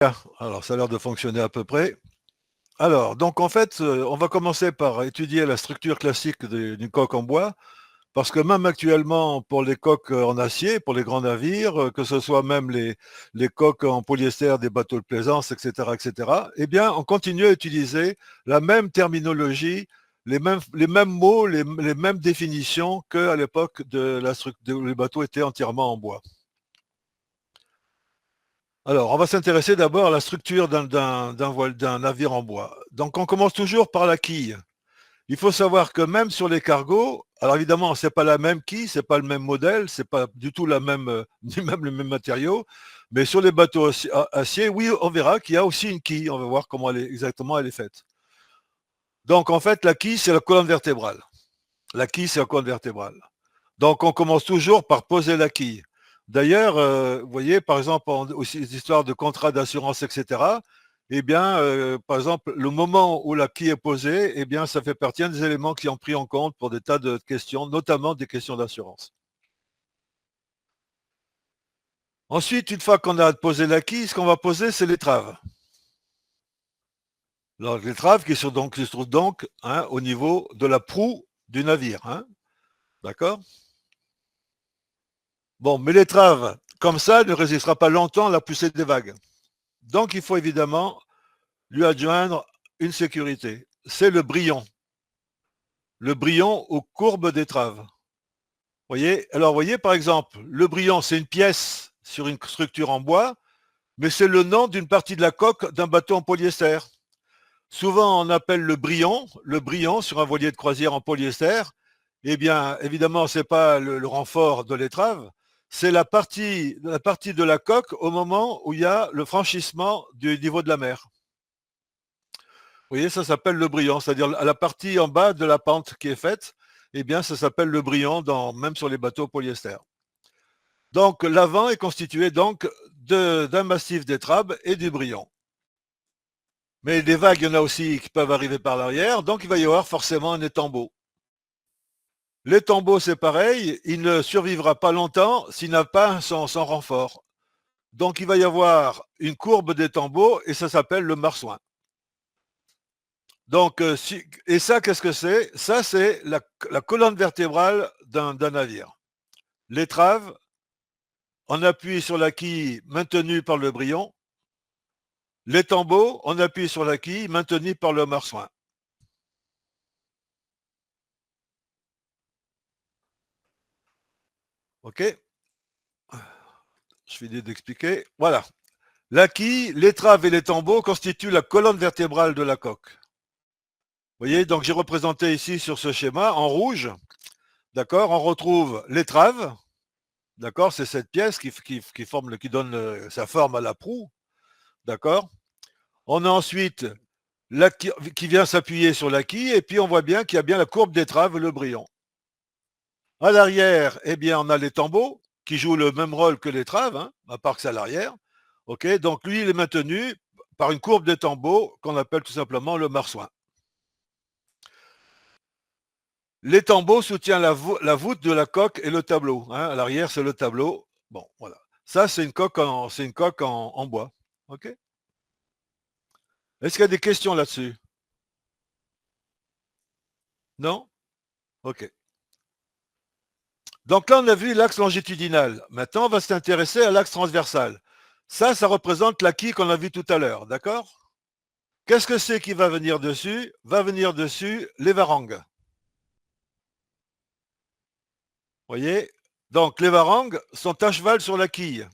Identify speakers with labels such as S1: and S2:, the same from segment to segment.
S1: Bien, alors ça a l'air de fonctionner à peu près. Alors, donc en fait, on va commencer par étudier la structure classique d'une coque en bois, parce que même actuellement, pour les coques en acier, pour les grands navires, que ce soit même les coques en polyester des bateaux de plaisance, etc., eh bien, on continue à utiliser la même terminologie, les mêmes mots, les mêmes définitions qu'à l'époque où les bateaux étaient entièrement en bois. Alors, on va s'intéresser d'abord à la structure d'un navire en bois. Donc, on commence toujours par la quille. Il faut savoir que même sur les cargos, alors évidemment, c'est pas la même quille, c'est pas le même modèle, c'est pas du tout la même, ni même le même matériau, mais sur les bateaux acier, oui, on verra qu'il y a aussi une quille. On va voir comment exactement elle est faite. Donc, en fait, la quille, c'est la colonne vertébrale. La quille, c'est la colonne vertébrale. Donc, on commence toujours par poser la quille. D'ailleurs, vous voyez, par exemple, aussi les histoires de contrats d'assurance, etc., eh bien, par exemple, le moment où la quille est posée, eh bien, ça fait partie des éléments qui ont pris en compte pour des tas de questions, notamment des questions d'assurance. Ensuite, une fois qu'on a posé la quille, ce qu'on va poser, c'est l'étrave. Alors, l'étrave qui se trouve donc au niveau de la proue du navire. D'accord. Bon, mais l'étrave, comme ça, ne résistera pas longtemps à la poussée des vagues. Donc, il faut évidemment lui adjoindre une sécurité. C'est le brillon aux courbes d'étrave. Voyez. Alors, voyez, par exemple, le brillon, c'est une pièce sur une structure en bois, mais c'est le nom d'une partie de la coque d'un bateau en polyester. Souvent, on appelle le brillon sur un voilier de croisière en polyester. Eh bien, évidemment, ce n'est pas le renfort de l'étrave, c'est la partie de la coque au moment où il y a le franchissement du niveau de la mer. Vous voyez, ça s'appelle le brillon, c'est-à-dire à la partie en bas de la pente qui est faite, eh bien, ça s'appelle le brillon, même sur les bateaux polyester. Donc, l'avant est constitué donc d'un massif d'étrave et du brillon. Mais des vagues, il y en a aussi qui peuvent arriver par l'arrière, donc il va y avoir forcément un étambot. L'étambot, c'est pareil, il ne survivra pas longtemps s'il n'a pas son renfort. Donc, il va y avoir une courbe d'étambot et ça s'appelle le marsouin. Donc, et ça, qu'est-ce que c'est? Ça, c'est la colonne vertébrale d'un navire. L'étrave, on appuie sur la quille maintenue par le brillon. L'étambot, on appuie sur la quille maintenue par le marsouin. OK? Je finis d'expliquer. Voilà. La quille, l'étrave et l'étambot constituent la colonne vertébrale de la coque. Vous voyez, donc j'ai représenté ici sur ce schéma en rouge. D'accord? On retrouve l'étrave. D'accord? C'est cette pièce qui donne sa forme à la proue. D'accord? On a ensuite qui vient s'appuyer sur la quille, et puis on voit bien qu'il y a bien la courbe d'étrave et le brillon. À l'arrière, eh bien, on a l'étambot, qui joue le même rôle que l'étrave, à part que c'est à l'arrière. OK? Donc lui, il est maintenu par une courbe d'étambot qu'on appelle tout simplement le marsouin. L'étambot soutient la voûte de la coque et le tableau. À l'arrière, c'est le tableau. Bon, voilà. Ça, c'est une coque en bois. OK? Est-ce qu'il y a des questions là-dessus? Non? OK. Donc là, on a vu l'axe longitudinal. Maintenant, on va s'intéresser à l'axe transversal. Ça représente la quille qu'on a vu tout à l'heure. D'accord? Qu'est-ce que c'est qui va venir dessus? Va venir dessus les varangues. Voyez? Donc, les varangues sont à cheval sur la quille.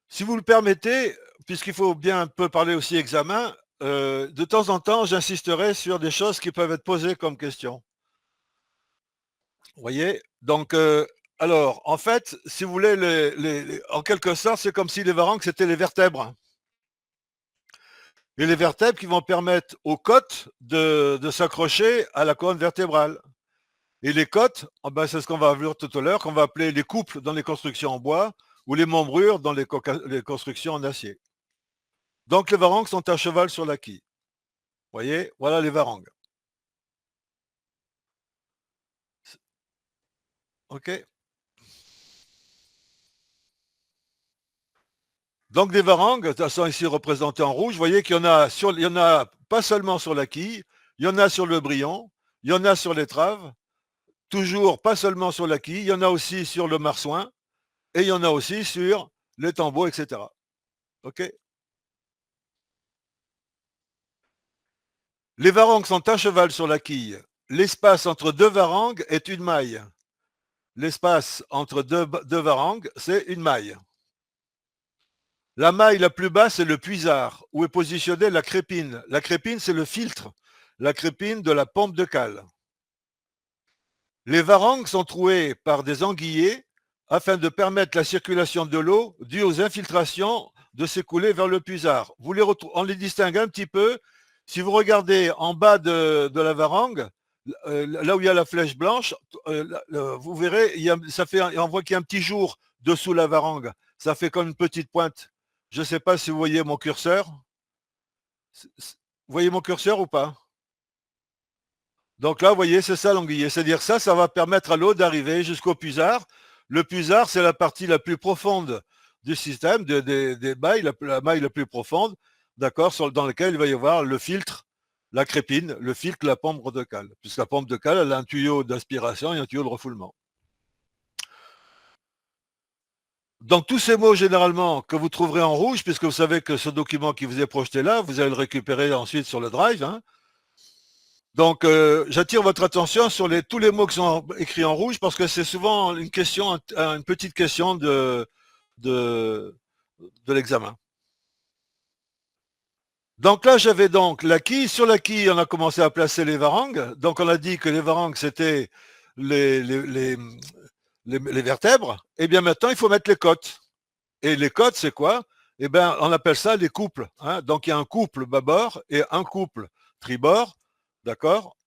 S1: Si vous le permettez, puisqu'il faut bien un peu parler aussi examen, de temps en temps, j'insisterai sur des choses qui peuvent être posées comme question. Vous voyez? Donc, alors, en fait, si vous voulez, en quelque sorte, c'est comme si les varangues, c'était les vertèbres. Et les vertèbres qui vont permettre aux côtes de s'accrocher à la colonne vertébrale. Et les côtes, ben, c'est ce qu'on va voir tout à l'heure, qu'on va appeler les couples dans les constructions en bois ou les membrures dans les constructions en acier. Donc les varangues sont à cheval sur la quille. Vous voyez, voilà les varangues. OK? Donc des varangues, de toute façon ici représentées en rouge, vous voyez qu'il y en a, il y en a pas seulement sur la quille, il y en a sur le brillon, il y en a sur l'étrave, toujours pas seulement sur la quille, il y en a aussi sur le marsouin, et il y en a aussi sur les tambours, etc. OK. Les varangues sont à cheval sur la quille. L'espace entre deux varangues est une maille. L'espace entre deux varangues, c'est une maille. La maille la plus basse, c'est le puisard, où est positionnée la crépine. La crépine, c'est le filtre. La crépine de la pompe de cale. Les varangues sont trouées par des anguillés afin de permettre la circulation de l'eau due aux infiltrations de s'écouler vers le puisard. On les distingue un petit peu. Si vous regardez en bas de la varangue, là où il y a la flèche blanche, vous verrez, on voit qu'il y a un petit jour dessous la varangue. Ça fait comme une petite pointe. Je ne sais pas si vous voyez mon curseur. Vous voyez mon curseur ou pas? Donc là, vous voyez, c'est ça l'anguillet. C'est-à-dire ça va permettre à l'eau d'arriver jusqu'au puisard. Le puisard, c'est la partie la plus profonde du système, des mailles, la maille la plus profonde, d'accord, dans laquelle il va y avoir le filtre, la crépine, le filtre, la pompe de cale. Puisque la pompe de cale, elle a un tuyau d'aspiration et un tuyau de refoulement. Donc tous ces mots, généralement, que vous trouverez en rouge, puisque vous savez que ce document qui vous est projeté là, vous allez le récupérer ensuite sur le drive, hein. Donc, j'attire votre attention sur tous les mots qui sont écrits en rouge parce que c'est souvent une petite question de l'examen. Donc là, j'avais donc la quille. Sur la quille, on a commencé à placer les varangues. Donc, on a dit que les varangues, c'était les vertèbres. Et bien maintenant, il faut mettre les côtes. Et les côtes, c'est quoi? Eh bien, on appelle ça les couples, hein. Donc, il y a un couple bâbord et un couple tribord, d'accord,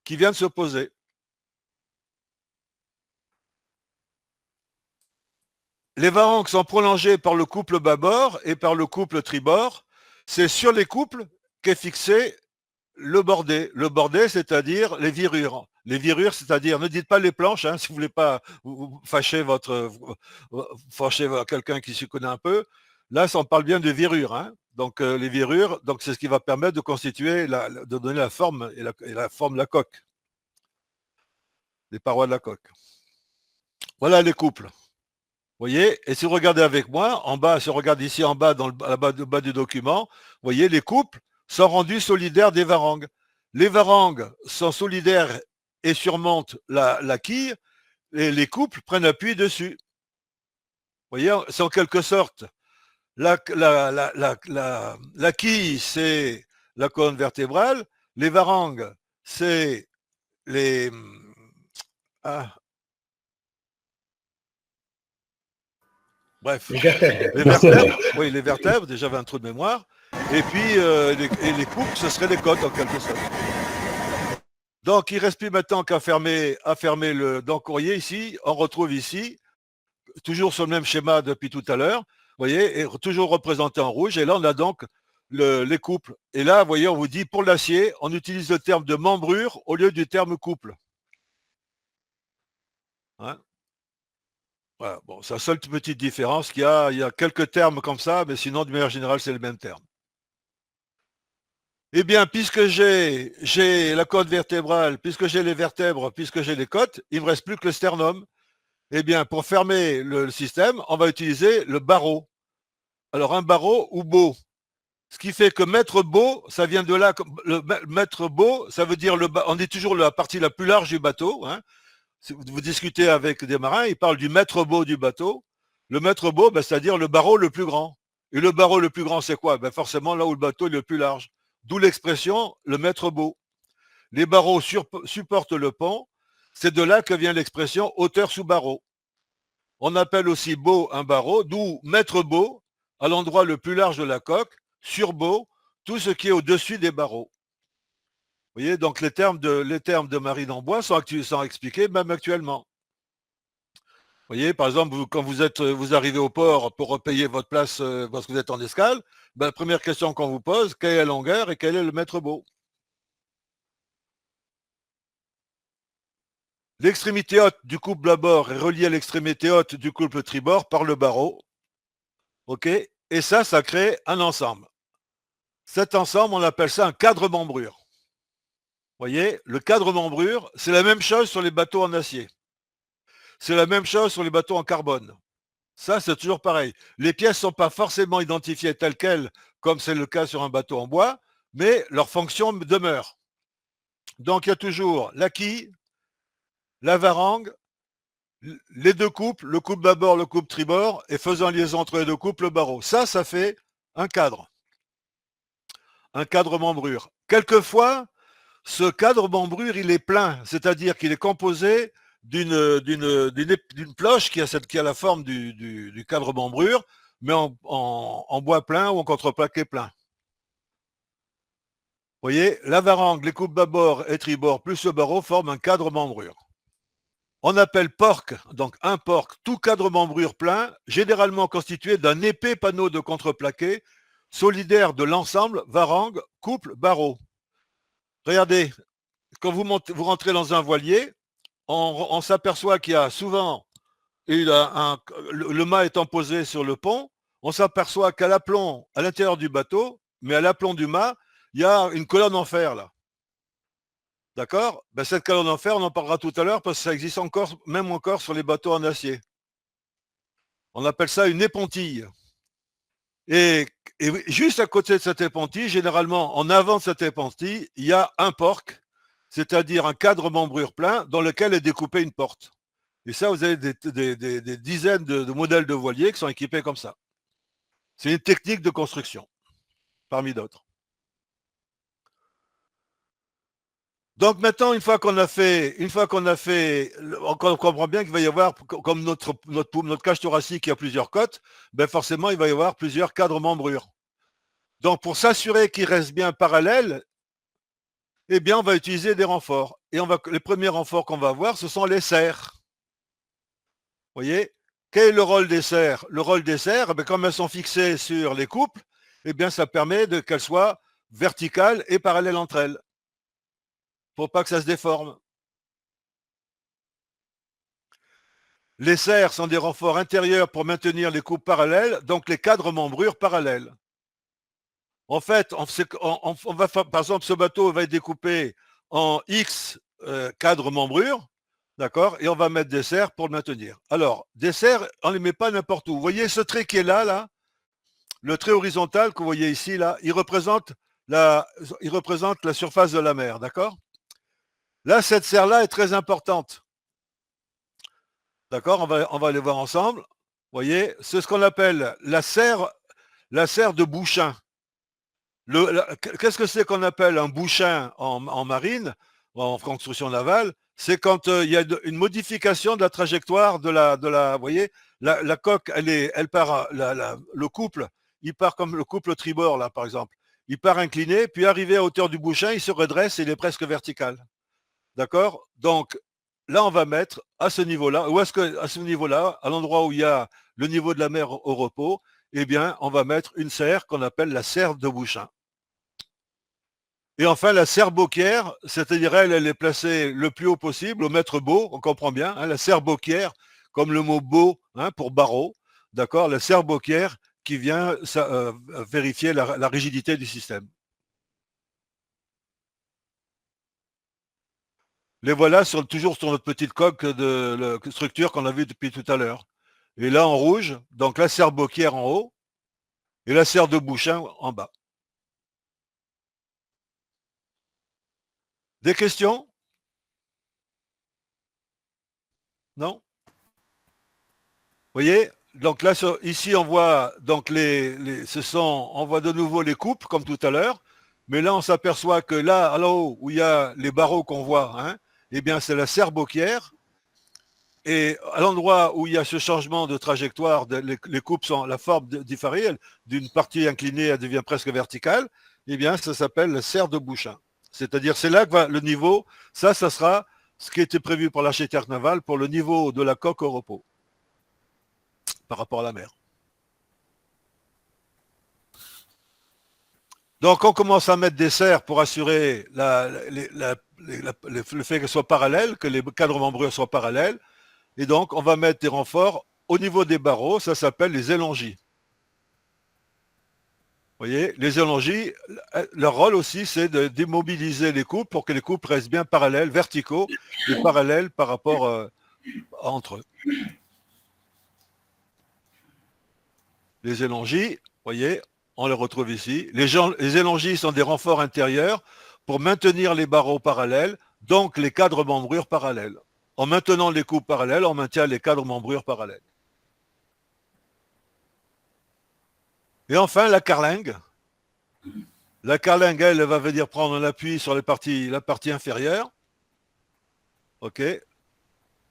S1: qui vient de se poser. Les varangues sont prolongées par le couple bâbord et par le couple tribord. C'est sur les couples qu'est fixé le bordé. Le bordé, c'est-à-dire les virures. Les virures, c'est-à-dire, ne dites pas les planches, hein, si vous ne voulez pas fâcher quelqu'un qui s'y connaît un peu. Là, on parle bien de virures, hein. Donc, les virures, donc c'est ce qui va permettre de constituer, de donner la forme et la forme de la coque, les parois de la coque. Voilà les couples. Vous voyez, et si vous regardez avec moi, en bas, si on regarde ici en bas, bas du document, vous voyez, les couples sont rendus solidaires des varangues. Les varangues sont solidaires et surmontent la quille, et les couples prennent appui dessus. Vous voyez, c'est en quelque sorte, la quille, c'est la colonne vertébrale, les varangues, c'est les... Ah, bref,
S2: Les vertèbres.
S1: les vertèbres, oui, les vertèbres, déjà j'avais un trou de mémoire, et puis les couples, ce seraient les côtes en quelque sorte. Donc il ne reste plus maintenant qu'à fermer le. Donc vous voyez ici, on retrouve ici, toujours sur le même schéma depuis tout à l'heure, vous voyez, et toujours représenté en rouge, et là on a donc les couples. Et là, vous voyez, on vous dit pour l'acier, on utilise le terme de membrure au lieu du terme couple. Hein? Voilà. Bon, c'est la seule petite différence qu'il y a. Il y a quelques termes comme ça, mais sinon, de manière générale, c'est le même terme. Eh bien, puisque j'ai la colonne vertébrale, puisque j'ai les vertèbres, puisque j'ai les côtes, il ne me reste plus que le sternum. Eh bien, pour fermer le système, on va utiliser le barreau. Alors, un barreau ou beau. Ce qui fait que mètre beau, ça vient de là. Le mètre beau, ça veut dire on dit toujours la partie la plus large du bateau, hein. Si vous discutez avec des marins, ils parlent du mètre beau du bateau. Le mètre beau, ben, c'est-à-dire le barreau le plus grand. Et le barreau le plus grand, c'est quoi? Ben, forcément là où le bateau est le plus large. D'où l'expression le mètre beau. Les barreaux supportent le pont. C'est de là que vient l'expression hauteur sous barreau. On appelle aussi beau un barreau, d'où mètre beau, à l'endroit le plus large de la coque, sur beau, tout ce qui est au-dessus des barreaux. Vous voyez, donc les termes de marine en bois sont expliqués même actuellement. Vous voyez, par exemple, quand vous arrivez au port pour payer votre place parce que vous êtes en escale, ben, la première question qu'on vous pose, quelle est la longueur et quel est le mètre beau? L'extrémité haute du couple bâbord est reliée à l'extrémité haute du couple tribord par le barreau. OK? et ça crée un ensemble. Cet ensemble, on appelle ça un cadre membrure. Vous voyez, le cadre membrure, c'est la même chose sur les bateaux en acier. C'est la même chose sur les bateaux en carbone. Ça, c'est toujours pareil. Les pièces ne sont pas forcément identifiées telles quelles, comme c'est le cas sur un bateau en bois, mais leur fonction demeure. Donc, il y a toujours la quille, la varangue, les deux couples, le couple bâbord, le couple tribord, et faisant liaison entre les deux couples, le barreau. Ça fait un cadre membrure. Quelquefois, ce cadre membrure, il est plein, c'est-à-dire qu'il est composé d'une cloche qui a la forme du cadre membrure, mais en bois plein ou en contreplaqué plein. Vous voyez, la varangue, les coupes bâbord et tribord plus le barreau forment un cadre membrure. On appelle porc, donc un porc, tout cadre membrure plein, généralement constitué d'un épais panneau de contreplaqué, solidaire de l'ensemble varangue, couple, barreau. Regardez, quand vous rentrez dans un voilier, on s'aperçoit qu'il y a souvent, le mât étant posé sur le pont, on s'aperçoit qu'à l'aplomb, à l'intérieur du bateau, mais à l'aplomb du mât, il y a une colonne en fer là. D'accord? Ben, cette colonne en fer, on en parlera tout à l'heure parce que ça existe encore, même encore sur les bateaux en acier. On appelle ça une épontille. Et juste à côté de cette épontille, généralement en avant de cette épontille, il y a un porc, c'est-à-dire un cadre membrure plein dans lequel est découpée une porte. Et ça, vous avez des dizaines de modèles de voiliers qui sont équipés comme ça. C'est une technique de construction, parmi d'autres. Donc maintenant, une fois qu'on a fait, on comprend bien qu'il va y avoir, comme notre cage thoracique qui a plusieurs côtes, ben forcément, il va y avoir plusieurs cadres membrures. Donc pour s'assurer qu'ils restent bien parallèles, eh bien, on va utiliser des renforts. Et les premiers renforts qu'on va avoir, ce sont les serres. Vous voyez? Quel est le rôle des serres? Le rôle des serres, eh bien, comme elles sont fixées sur les couples, eh bien, ça permet qu'elles soient verticales et parallèles entre elles. Pour pas que ça se déforme. Les serres sont des renforts intérieurs pour maintenir les coupes parallèles, donc les cadres membrures parallèles. En fait, on va par exemple, ce bateau va être découpé en X cadres membrures, d'accord, et on va mettre des serres pour le maintenir. Alors, des serres, on ne les met pas n'importe où. Vous voyez ce trait qui est là, le trait horizontal que vous voyez ici, là, il représente la surface de la mer, d'accord? Là, cette serre-là est très importante. D'accord, on va aller voir ensemble. Vous voyez, c'est ce qu'on appelle la serre de bouchin. Qu'est-ce que c'est qu'on appelle un bouchin en marine, en construction navale? C'est quand il y a une modification de la trajectoire vous voyez, la coque, elle part, le couple, il part comme le couple tribord, là, par exemple. Il part incliné, puis arrivé à hauteur du bouchin, il se redresse et il est presque vertical. D'accord? Donc, là, on va mettre à ce niveau-là, ou est-ce que à ce niveau-là, à l'endroit où il y a le niveau de la mer au repos, eh bien, on va mettre une serre qu'on appelle la serre de bouchin. Et enfin, la serre bocquière, c'est-à-dire elle est placée le plus haut possible, au mètre beau, on comprend bien, hein, la serre bocquière, comme le mot beau pour barreau, d'accord, la serre bocquière qui vient vérifier la rigidité du système. Les voilà toujours sur notre petite coque de structure qu'on a vue depuis tout à l'heure. Et là, en rouge, donc la serre bocquière en haut et la serre de bouchin en bas. Des questions? Non? Vous voyez? Donc là, ici, on voit donc on voit de nouveau les coupes comme tout à l'heure, mais là, on s'aperçoit que là, haut où il y a les barreaux qu'on voit, eh bien, c'est la serre bocquière. Et à l'endroit où il y a ce changement de trajectoire, les coupes sont la forme différée, d'une partie inclinée, elle devient presque verticale, eh bien, ça s'appelle la serre de bouchin. C'est-à-dire, c'est là que va le niveau, ça sera ce qui était prévu pour l'architecte naval pour le niveau de la coque au repos, par rapport à la mer. Donc, on commence à mettre des serres pour assurer le fait qu'elles soient parallèles, que les cadres membrures soient parallèles. Et donc, on va mettre des renforts au niveau des barreaux, ça s'appelle les élongis. voyez, les élongis, leur rôle aussi, c'est d'immobiliser les couples pour que les couples restent bien parallèles, verticaux, et parallèles par rapport entre eux. Les élongis, voyez, on les retrouve ici. Les élongis sont des renforts intérieurs pour maintenir les barreaux parallèles, donc les cadres membrures parallèles. En maintenant les couples parallèles, on maintient les cadres membrures parallèles. Et enfin, la carlingue. La carlingue, elle va venir prendre un appui sur la partie inférieure. OK.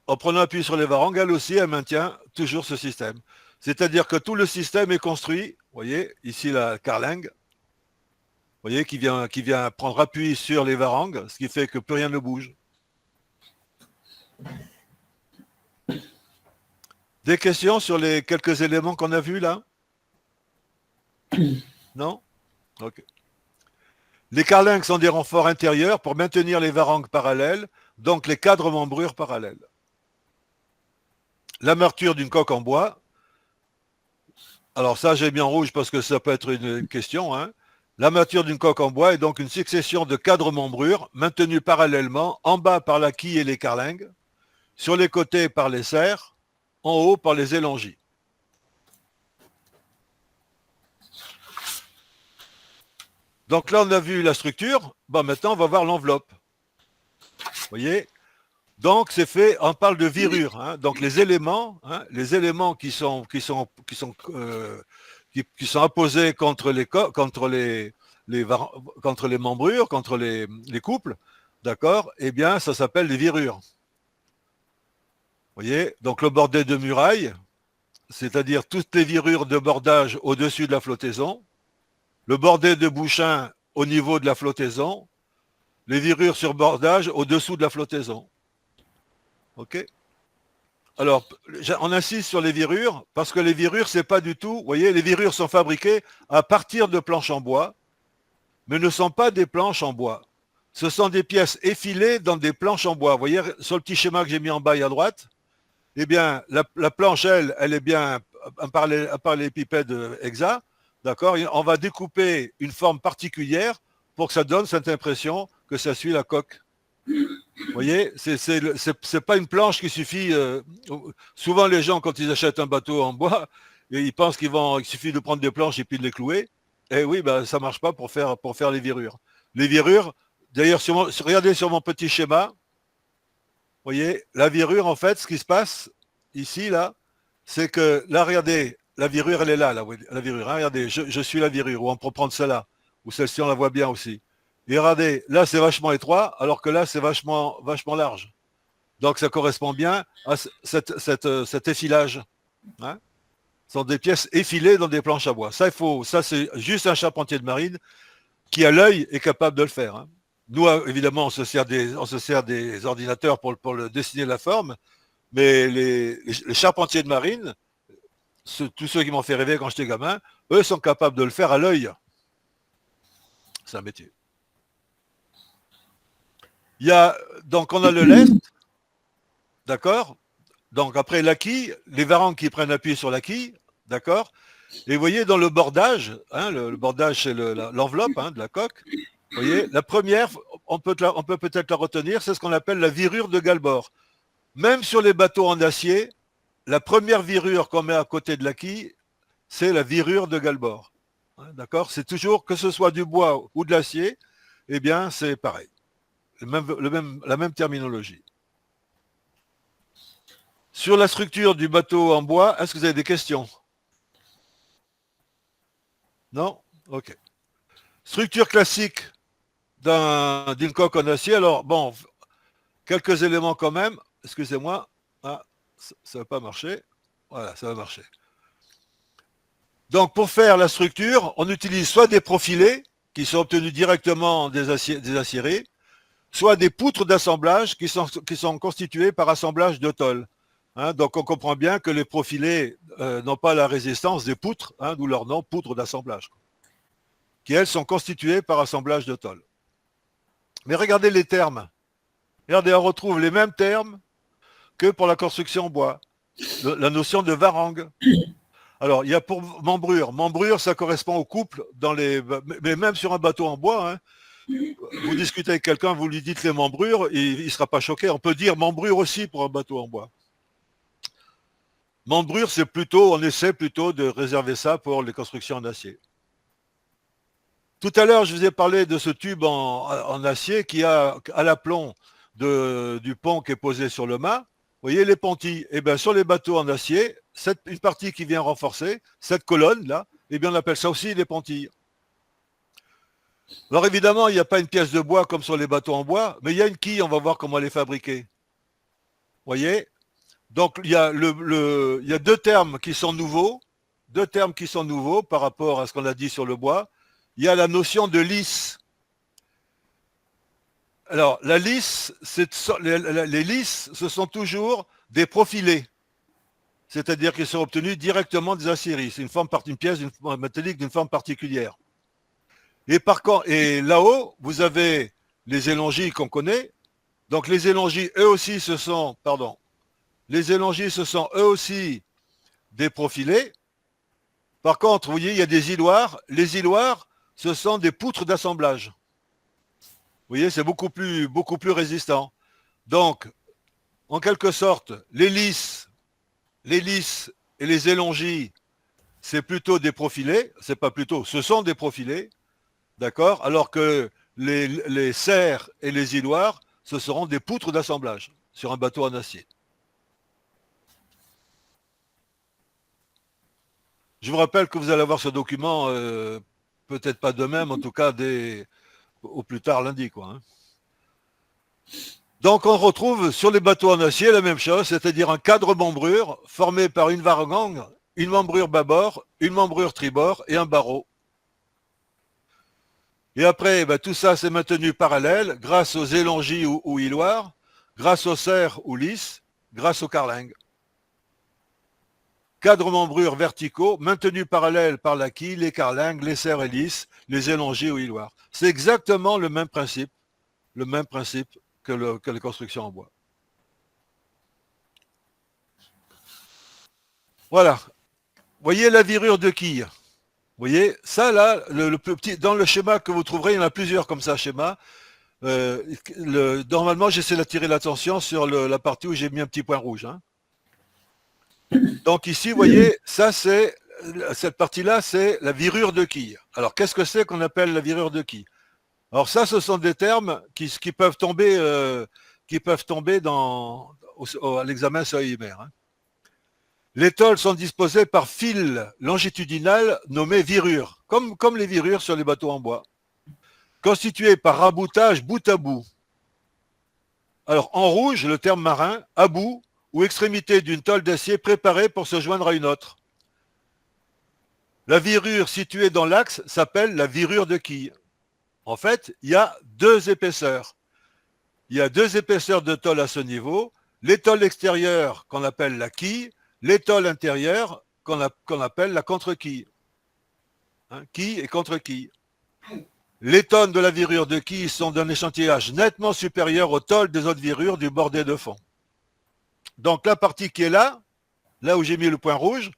S1: En prenant appui sur les varangues, elle aussi, elle maintient toujours ce système. C'est-à-dire que tout le système est construit, vous voyez, ici la carlingue, vous voyez, qui vient prendre appui sur les varangues, ce qui fait que plus rien ne bouge. Des questions sur les quelques éléments qu'on a vus là? Non? Ok. Les carlingues sont des renforts intérieurs pour maintenir les varangues parallèles, donc les cadres membrures parallèles. L'amerture d'une coque en bois, alors ça j'ai mis en rouge parce que ça peut être une question, hein. L'amerture d'une coque en bois est donc une succession de cadres membrures maintenus parallèlement, en bas par la quille et les carlingues, sur les côtés par les serres, en haut par les élongis. Donc là, on a vu la structure. Bon, maintenant, on va voir l'enveloppe. Vous voyez? Donc, c'est fait, on parle de virure. Hein. Donc, les éléments qui sont apposés contre les membrures, contre les couples, d'accord? Eh bien, ça s'appelle les virures. Vous voyez? Donc, le bordé de muraille, c'est-à-dire toutes les virures de bordage au-dessus de la flottaison, le bordé de bouchin au niveau de la flottaison, les virures sur bordage au-dessous de la flottaison. OK? Alors, on insiste sur les virures, parce que les virures, c'est pas du tout, vous voyez, les virures sont fabriquées à partir de planches en bois, mais ne sont pas des planches en bois. Ce sont des pièces effilées dans des planches en bois. Vous voyez, sur le petit schéma que j'ai mis en bas et à droite, eh bien, la planche, elle est bien un parallélépipède hexa, d'accord? On va découper une forme particulière pour que ça donne cette impression que ça suit la coque. Vous voyez, c'est pas une planche qui suffit. Souvent, les gens, quand ils achètent un bateau en bois, ils pensent qu'il suffit de prendre des planches et puis de les clouer. Et oui, ben, ça marche pas pour faire les virures. Les virures, d'ailleurs, regardez sur mon petit schéma, vous voyez, la virure, en fait, ce qui se passe ici, là, c'est que, là, regardez, la virure, elle est là, la virure. Hein, regardez, je suis la virure, ou on peut prendre celle-là, ou celle-ci, on la voit bien aussi. Et regardez, là, c'est vachement étroit, alors que là, c'est vachement large. Donc, ça correspond bien à cet effilage. Hein. Ce sont des pièces effilées dans des planches à bois. Ça, c'est juste un charpentier de marine qui, à l'œil, est capable de le faire. Hein. Nous, évidemment, on se sert des ordinateurs pour le dessiner la forme, mais les charpentiers de marine, tous ceux qui m'ont fait rêver quand j'étais gamin, eux sont capables de le faire à l'œil. C'est un métier. Donc, on a le lest, d'accord? Donc, après la quille, les varangues qui prennent appui sur la quille, d'accord? Et vous voyez, dans le bordage, hein, le bordage, c'est l'enveloppe de la coque. Vous voyez, la première, on peut peut-être la retenir, c'est ce qu'on appelle la virure de Galbord. Même sur les bateaux en acier, la première virure qu'on met à côté de la quille, c'est la virure de Galbord. Hein, d'accord? C'est toujours, que ce soit du bois ou de l'acier, eh bien, c'est pareil. La même terminologie. Sur la structure du bateau en bois, est-ce que vous avez des questions? Non? Ok. Structure classique d'une coque en acier. Alors, bon, quelques éléments quand même. Excusez-moi. Ah, ça ne va pas marcher. Voilà, ça va marcher. Donc, pour faire la structure, on utilise soit des profilés qui sont obtenus directement des aciéries, soit des poutres d'assemblage qui sont constituées par assemblage de tôle. Hein, donc, on comprend bien que les profilés n'ont pas la résistance des poutres, hein, d'où leur nom, poutres d'assemblage, qui, elles, sont constituées par assemblage de tôle. Mais regardez les termes. Regardez, on retrouve les mêmes termes que pour la construction en bois. La notion de varangue. Alors, il y a pour membrure. Membrure, ça correspond au couple dans les. Mais même sur un bateau en bois, hein, vous discutez avec quelqu'un, vous lui dites les membrures, il ne sera pas choqué. On peut dire membrure aussi pour un bateau en bois. Membrure, c'est plutôt, on essaie plutôt de réserver ça pour les constructions en acier. Tout à l'heure, je vous ai parlé de ce tube en acier qui a à l'aplomb du pont qui est posé sur le mât. Vous voyez les pontilles. Eh bien, sur les bateaux en acier, une partie qui vient renforcer, cette colonne-là, eh bien, on appelle ça aussi les pontilles. Alors évidemment, il n'y a pas une pièce de bois comme sur les bateaux en bois, mais il y a une quille, on va voir comment elle est fabriquée. Vous voyez? Donc il y a, il y a deux termes qui sont nouveaux par rapport à ce qu'on a dit sur le bois. Il y a la notion de lisse. Alors la lisse, les lisses, ce sont toujours des profilés, c'est-à-dire qu'ils sont obtenus directement des aciéries. C'est une pièce métallique d'une forme particulière. Et là-haut, vous avez les élongis qu'on connaît. Donc les élongis, eux aussi, les élongis, ce sont eux aussi des profilés. Par contre, vous voyez, il y a des îloirs. Les îloirs, ce sont des poutres d'assemblage. Vous voyez, c'est beaucoup plus résistant. Donc, en quelque sorte, les lisses et les élongis, c'est plutôt des profilés. C'est pas plutôt, ce sont des profilés. D'accord? Alors que les serres et les îloirs, ce seront des poutres d'assemblage sur un bateau en acier. Je vous rappelle que vous allez avoir ce document, peut-être pas demain, mais en tout cas au plus tard lundi, quoi. Hein. Donc on retrouve sur les bateaux en acier la même chose, c'est-à-dire un cadre membrure formé par une varangue, une membrure bâbord, une membrure tribord et un barreau. Et après, ben, tout ça s'est maintenu parallèle grâce aux élongis ou îloirs, grâce aux serres ou lisses, grâce aux carlingues. Cadre membrure verticaux, maintenus parallèles par la quille, les carlingues, les serres et lisses, les élongis ou îloirs. C'est exactement le même principe que les constructions en bois. Voilà. Voyez la virure de quille. Vous voyez, ça là, dans le schéma que vous trouverez, il y en a plusieurs comme ça, schéma. Normalement, j'essaie d'attirer l'attention sur la partie où j'ai mis un petit point rouge. Hein. Donc ici, vous voyez, cette partie-là, c'est la virure de quille. Alors, qu'est-ce que c'est qu'on appelle la virure de quille? Alors ça, ce sont des termes qui peuvent tomber, à l'examen SEIMR. Hein. Les tôles sont disposées par fil longitudinal nommé virure, comme les virures sur les bateaux en bois, constituées par raboutage bout à bout. Alors en rouge, le terme marin, à bout ou extrémité d'une tôle d'acier préparée pour se joindre à une autre. La virure située dans l'axe s'appelle la virure de quille. En fait, il y a deux épaisseurs. Il y a deux épaisseurs de tôle à ce niveau. L'étole extérieure qu'on appelle la quille, l'étole intérieure qu'on appelle la contre-quille. Hein, quille et contre-quille. Les tonnes de la virure de quille sont d'un échantillage nettement supérieur aux tôles des autres virures du bordé de fond. Donc la partie qui est là où j'ai mis le point rouge,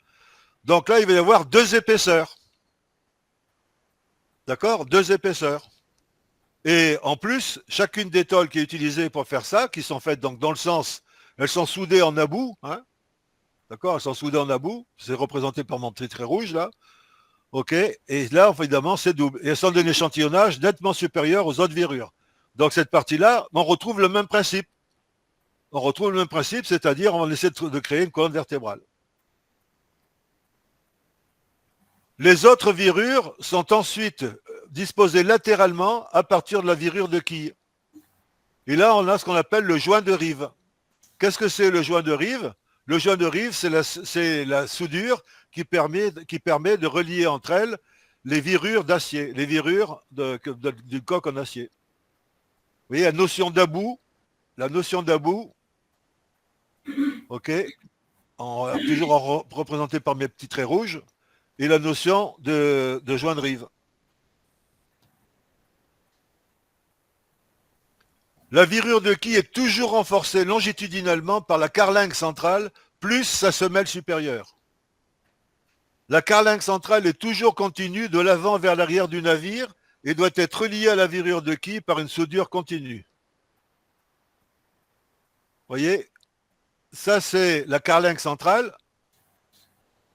S1: donc là il va y avoir deux épaisseurs. D'accord? Deux épaisseurs. Et en plus, chacune des tôles qui est utilisée pour faire ça, qui sont faites donc dans le sens, elles sont soudées en about, hein? D'accord? Elles sont soudées en about, c'est représenté par mon petit trait rouge là. OK? Et là, évidemment, c'est double. Et elles sont d'un échantillonnage nettement supérieur aux autres virures. Donc cette partie-là, on retrouve le même principe. On retrouve le même principe, c'est-à-dire on essaie de créer une colonne vertébrale. Les autres virures sont ensuite disposées latéralement à partir de la virure de quille. Et là, on a ce qu'on appelle le joint de rive. Qu'est-ce que c'est le joint de rive? Le joint de rive, c'est la soudure qui permet de relier entre elles les virures d'acier, les virures d'une coque en acier. Vous voyez, la notion d'about, ok, toujours représentée par mes petits traits rouges, et la notion de joint de rive. La virure de quille est toujours renforcée longitudinalement par la carlingue centrale plus sa semelle supérieure. La carlingue centrale est toujours continue de l'avant vers l'arrière du navire et doit être reliée à la virure de quille par une soudure continue. Vous voyez, ça c'est la carlingue centrale.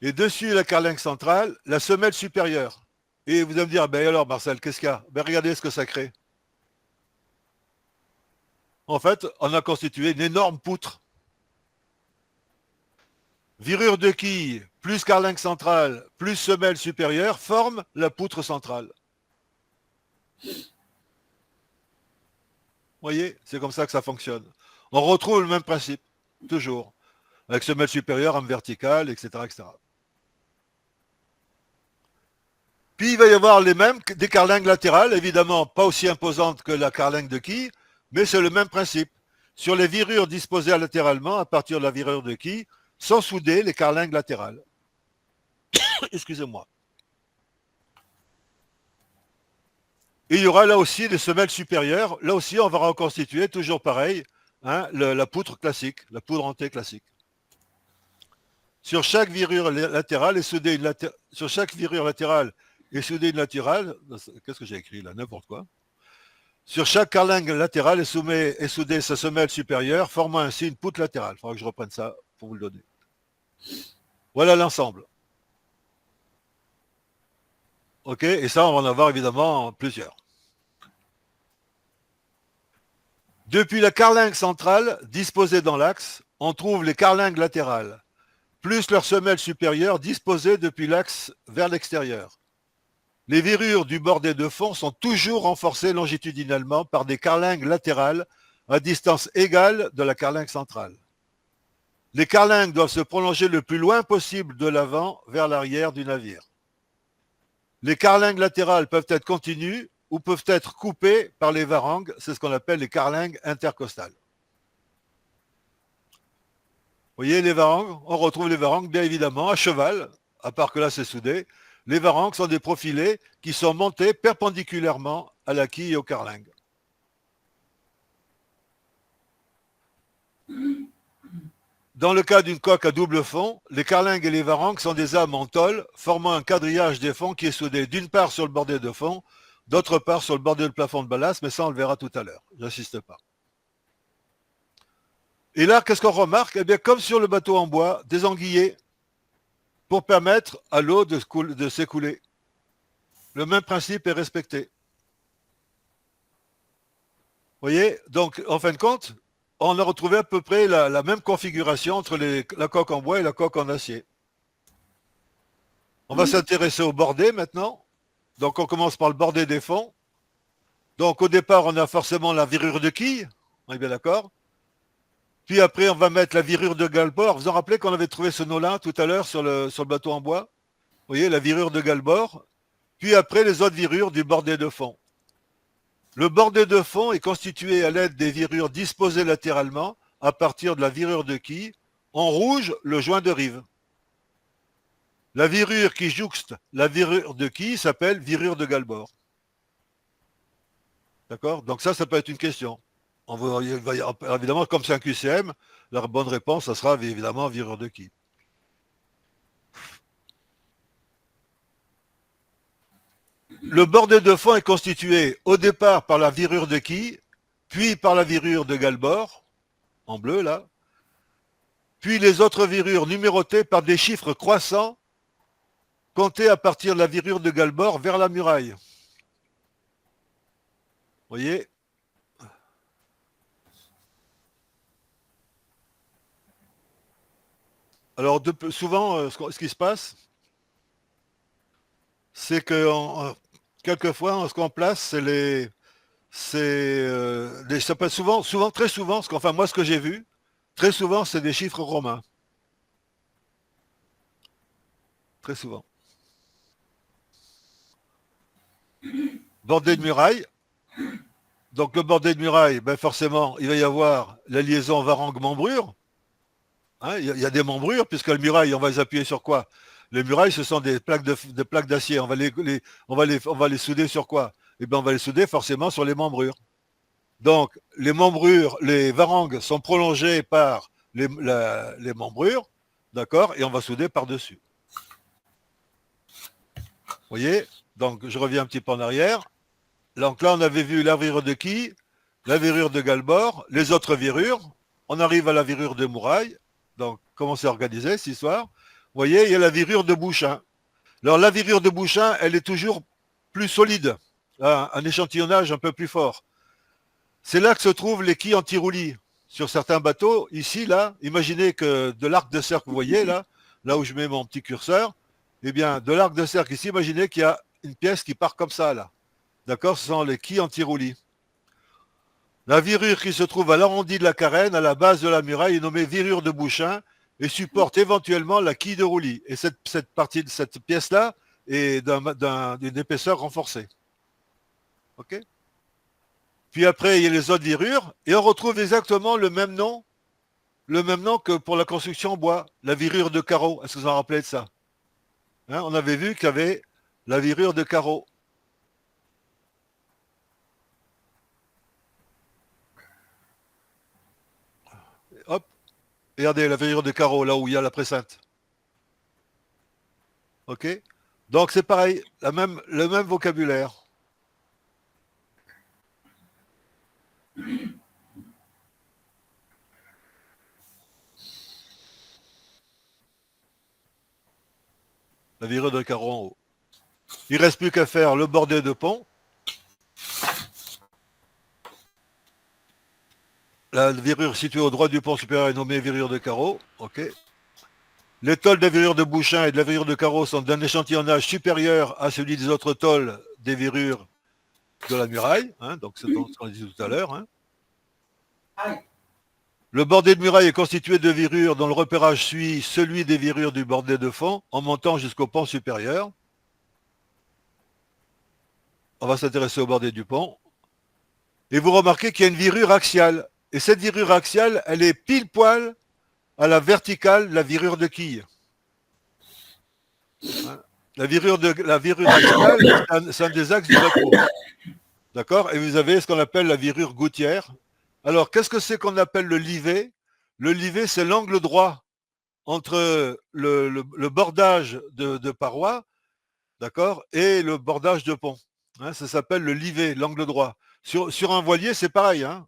S1: Et dessus la carlingue centrale, la semelle supérieure. Et vous allez me dire, ben alors Marcel, qu'est-ce qu'il y a? Ben regardez ce que ça crée. En fait, on a constitué une énorme poutre. Virure de quille, plus carlingue centrale, plus semelle supérieure, forment la poutre centrale. Vous voyez, c'est comme ça que ça fonctionne. On retrouve le même principe, toujours, avec semelle supérieure, âme verticale, etc., etc. Puis il va y avoir les mêmes, des carlingues latérales, évidemment pas aussi imposantes que la carlingue de quille, mais c'est le même principe. Sur les virures disposées latéralement, à partir de la virure de quille, sont soudées les carlingues latérales. Excusez-moi. Et il y aura là aussi des semelles supérieures. Là aussi, on va reconstituer, toujours pareil, hein, la poutre classique, la poudre en T classique. Sur chaque virure latérale est soudée une sur chaque virure latérale est soudée une latérale. Qu'est-ce que j'ai écrit là? N'importe quoi. Sur chaque carlingue latérale est soudée sa semelle supérieure, formant ainsi une poutre latérale. Il faudra que je reprenne ça pour vous le donner. Voilà l'ensemble. OK, et ça, on va en avoir évidemment plusieurs. Depuis la carlingue centrale, disposée dans l'axe, on trouve les carlingues latérales, plus leur semelle supérieure disposée depuis l'axe vers l'extérieur. Les virures du bordé de fond sont toujours renforcées longitudinalement par des carlingues latérales à distance égale de la carlingue centrale. Les carlingues doivent se prolonger le plus loin possible de l'avant vers l'arrière du navire. Les carlingues latérales peuvent être continues ou peuvent être coupées par les varangues, c'est ce qu'on appelle les carlingues intercostales. Vous voyez les varangues? On retrouve les varangues bien évidemment à cheval, à part que là c'est soudé. Les varangues sont des profilés qui sont montés perpendiculairement à la quille et aux carlingues. Dans le cas d'une coque à double fond, les carlingues et les varangues sont des âmes en tôle, formant un quadrillage des fonds qui est soudé d'une part sur le bordé de fond, d'autre part sur le bordé de plafond de ballast, mais ça on le verra tout à l'heure, j'insiste pas. Et là, qu'est-ce qu'on remarque? Eh bien, comme sur le bateau en bois, des anguillés pour permettre à l'eau de s'écouler. Le même principe est respecté. Vous voyez? Donc, en fin de compte, on a retrouvé à peu près la même configuration entre la coque en bois et la coque en acier. On va s'intéresser au bordé maintenant. Donc, on commence par le bordé des fonds. Donc, au départ, on a forcément la virure de quille. On est bien d'accord? Puis après, on va mettre la virure de galbord. Vous vous en rappelez qu'on avait trouvé ce nom-là tout à l'heure sur le bateau en bois? Vous voyez, la virure de galbord. Puis après, les autres virures du bordé de fond. Le bordé de fond est constitué à l'aide des virures disposées latéralement à partir de la virure de quille. En rouge, le joint de rive. La virure qui jouxte la virure de quille s'appelle virure de galbord. D'accord? Donc ça peut être une question. Évidemment, comme c'est un QCM, la bonne réponse, ça sera évidemment virure de quille. Le bordé de fond est constitué au départ par la virure de quille, puis par la virure de galbord, en bleu là, puis les autres virures numérotées par des chiffres croissants comptés à partir de la virure de galbord vers la muraille. Vous voyez? Alors souvent, ce qui se passe, c'est que quelquefois, ce qu'on place, ça peut être très souvent, moi ce que j'ai vu, très souvent, c'est des chiffres romains. Très souvent. Bordé de muraille. Donc le bordé de muraille, ben forcément, il va y avoir la liaison varangue-membrure. Hein, il y a des membrures, puisque le muraille, on va les appuyer sur quoi? Les murailles, ce sont des plaques d'acier. On va les souder sur quoi? Eh bien, on va les souder forcément sur les membrures. Donc, les varangues sont prolongées par les membrures, d'accord, et on va souder par-dessus. voyez? Donc, je reviens un petit peu en arrière. Donc là, on avait vu la virure de quille, la virure de Galbord, les autres virures. On arrive à la virure de Mouraille. Donc, comment c'est organisé, cette histoire? Vous voyez, il y a la virure de Bouchain. Alors, la virure de Bouchain, elle est toujours plus solide. Un échantillonnage un peu plus fort. C'est là que se trouvent les quilles anti-roulis. Sur certains bateaux, ici, là, imaginez que de l'arc de cercle, vous voyez, là où je mets mon petit curseur, eh bien, de l'arc de cercle ici, imaginez qu'il y a une pièce qui part comme ça, là. D'accord? Ce sont les quilles anti-roulis. La virure qui se trouve à l'arrondi de la carène, à la base de la muraille, est nommée virure de Bouchain et supporte éventuellement la quille de roulis. Et cette partie de cette pièce-là est d'une épaisseur renforcée. OK? Puis après, il y a les autres virures, et on retrouve exactement le même nom que pour la construction en bois, la virure de carreau. Est-ce que vous en rappelez de ça? Hein, on avait vu qu'il y avait la virure de carreau. Hop, regardez la virure de carreau, là où il y a la préceinte. OK? Donc c'est pareil, le même vocabulaire. La virure de carreau en haut. Il ne reste plus qu'à faire le bordé de pont. La virure située au droit du pont supérieur est nommée virure de carreau. OK. Les tôles de virure de Bouchain et de la virure de carreau sont d'un échantillonnage supérieur à celui des autres tôles des virures de la muraille. Hein, donc c'est ce qu'on a dit tout à l'heure. Hein. Le bordé de muraille est constitué de virures dont le repérage suit celui des virures du bordé de fond en montant jusqu'au pont supérieur. On va s'intéresser au bordé du pont. Et vous remarquez qu'il y a une virure axiale. Et cette virure axiale, elle est pile poil à la verticale de la virure de quille. Hein. La virure axiale, c'est un des axes du bateau. D'accord? Et vous avez ce qu'on appelle la virure gouttière. Alors, qu'est-ce que c'est qu'on appelle le livet? Le livet, c'est l'angle droit entre le bordage de parois, d'accord, et le bordage de pont. Hein, ça s'appelle le livet, l'angle droit. Sur un voilier, c'est pareil. Hein,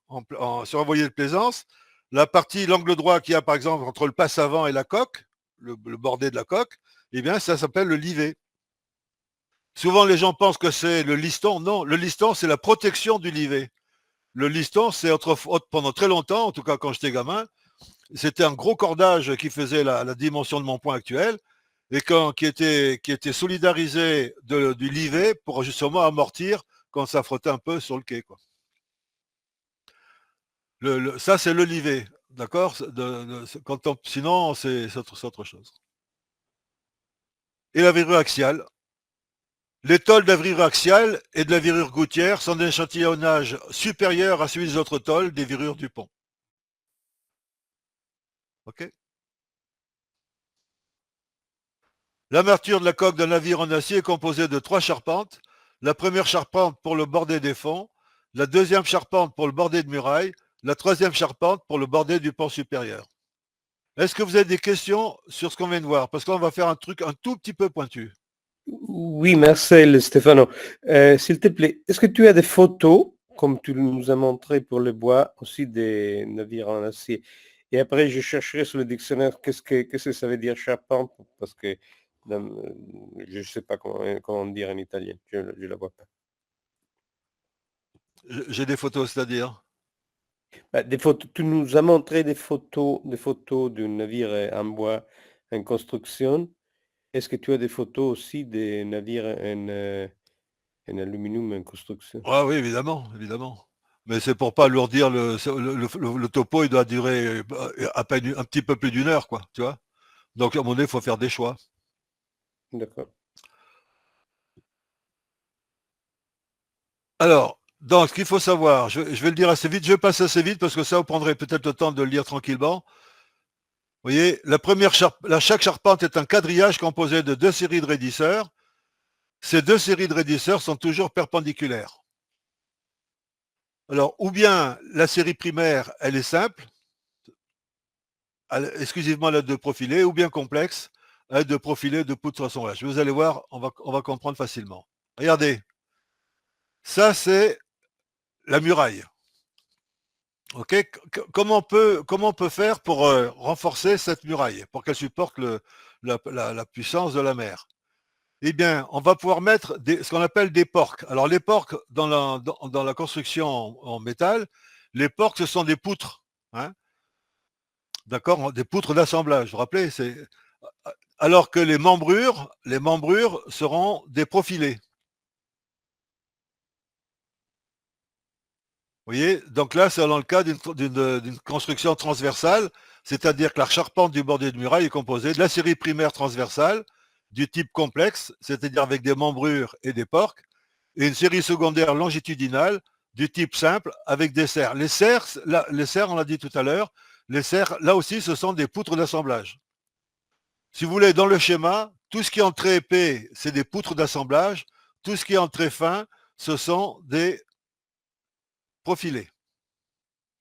S1: sur un voilier de plaisance, l'angle droit qu'il y a, par exemple, entre le passe avant et la coque, le bordé de la coque, eh bien, ça s'appelle le livet. Souvent, les gens pensent que c'est le liston. Non, le liston, c'est la protection du livet. Le liston, c'est pendant très longtemps, en tout cas quand j'étais gamin, c'était un gros cordage qui faisait la dimension de mon point actuel et qui était solidarisé du livet pour justement amortir quand ça frottait un peu sur le quai. Quoi. Ça, c'est le livet. D'accord? Sinon, c'est autre chose. Et la virure axiale. Les tôles de la virure axiale et de la virure gouttière sont d'un échantillonnage supérieur à celui des autres tôles des virures du pont. OK? L'armature de la coque d'un navire en acier est composée de 3 charpentes. La première charpente pour le bordé des fonds, la deuxième charpente pour le bordé de muraille, la troisième charpente pour le bordé du pont supérieur. Est-ce que vous avez des questions sur ce qu'on vient de voir? Parce qu'on va faire un truc un tout petit peu pointu.
S2: Oui, Marcel, Stefano. S'il te plaît, est-ce que tu as des photos, comme tu nous as montré pour le bois, aussi des navires en acier? Et après, je chercherai sur le dictionnaire qu'est-ce que ça veut dire charpente, parce que je ne sais pas comment dire en italien. Je ne la vois pas.
S1: J'ai des photos, c'est-à-dire?
S2: Des photos, tu nous as montré des photos d'un navire en bois en construction. Est-ce que tu as des photos aussi des navires en aluminium en construction?
S1: Ah oui, évidemment, évidemment. Mais c'est pour pas alourdir le topo, il doit durer à peine un petit peu plus d'une heure, quoi, tu vois. Donc à un moment donné, il faut faire des choix.
S2: D'accord.
S1: Alors, donc, ce qu'il faut savoir, je vais le dire assez vite, je vais passer assez vite parce que ça vous prendrait peut-être le temps de le lire tranquillement. Vous voyez, chaque charpente est un quadrillage composé de 2 séries de raidisseurs. Ces 2 séries de raidisseurs sont toujours perpendiculaires. Alors, ou bien la série primaire, elle est simple, exclusivement la de profilée, ou bien complexe, être de profilés de poutres d'assemblage. Vous allez voir, on va comprendre facilement. Regardez, ça c'est la muraille. Ok, comment on peut faire pour renforcer cette muraille, pour qu'elle supporte la puissance de la mer? Eh bien, on va pouvoir mettre ce qu'on appelle des porques. Alors, les porques, dans la construction en métal, les porques, ce sont des poutres. Hein, d'accord? Des poutres d'assemblage. Vous vous rappelez? Alors que les membrures seront des profilés. Vous voyez? Donc là, c'est dans le cas d'une construction transversale, c'est-à-dire que la charpente du bordé de muraille est composée de la série primaire transversale, du type complexe, c'est-à-dire avec des membrures et des porques, et une série secondaire longitudinale du type simple avec des serres. Les serres, on l'a dit tout à l'heure, les serres, là aussi, ce sont des poutres d'assemblage. Si vous voulez, dans le schéma, tout ce qui est en très épais, c'est des poutres d'assemblage. Tout ce qui est en très fin, ce sont des profilés.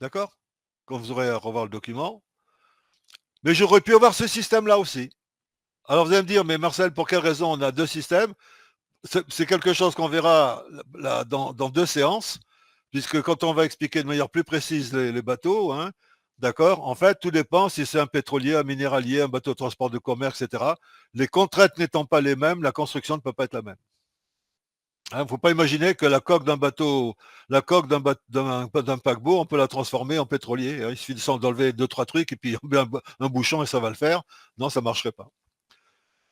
S1: D'accord? Quand vous aurez à revoir le document. Mais j'aurais pu avoir ce système-là aussi. Alors vous allez me dire, mais Marcel, pour quelle raison on a deux systèmes? C'est quelque chose qu'on verra là, dans deux séances, puisque quand on va expliquer de manière plus précise les bateaux, hein, d'accord, en fait, tout dépend si c'est un pétrolier, un minéralier, un bateau de transport de commerce, etc. Les contraintes n'étant pas les mêmes, la construction ne peut pas être la même. Il ne faut pas imaginer que la coque d'un bateau, la coque d'un paquebot, on peut la transformer en pétrolier. Il suffit d'enlever deux, trois trucs et puis on met un bouchon et ça va le faire. Non, ça ne marcherait pas.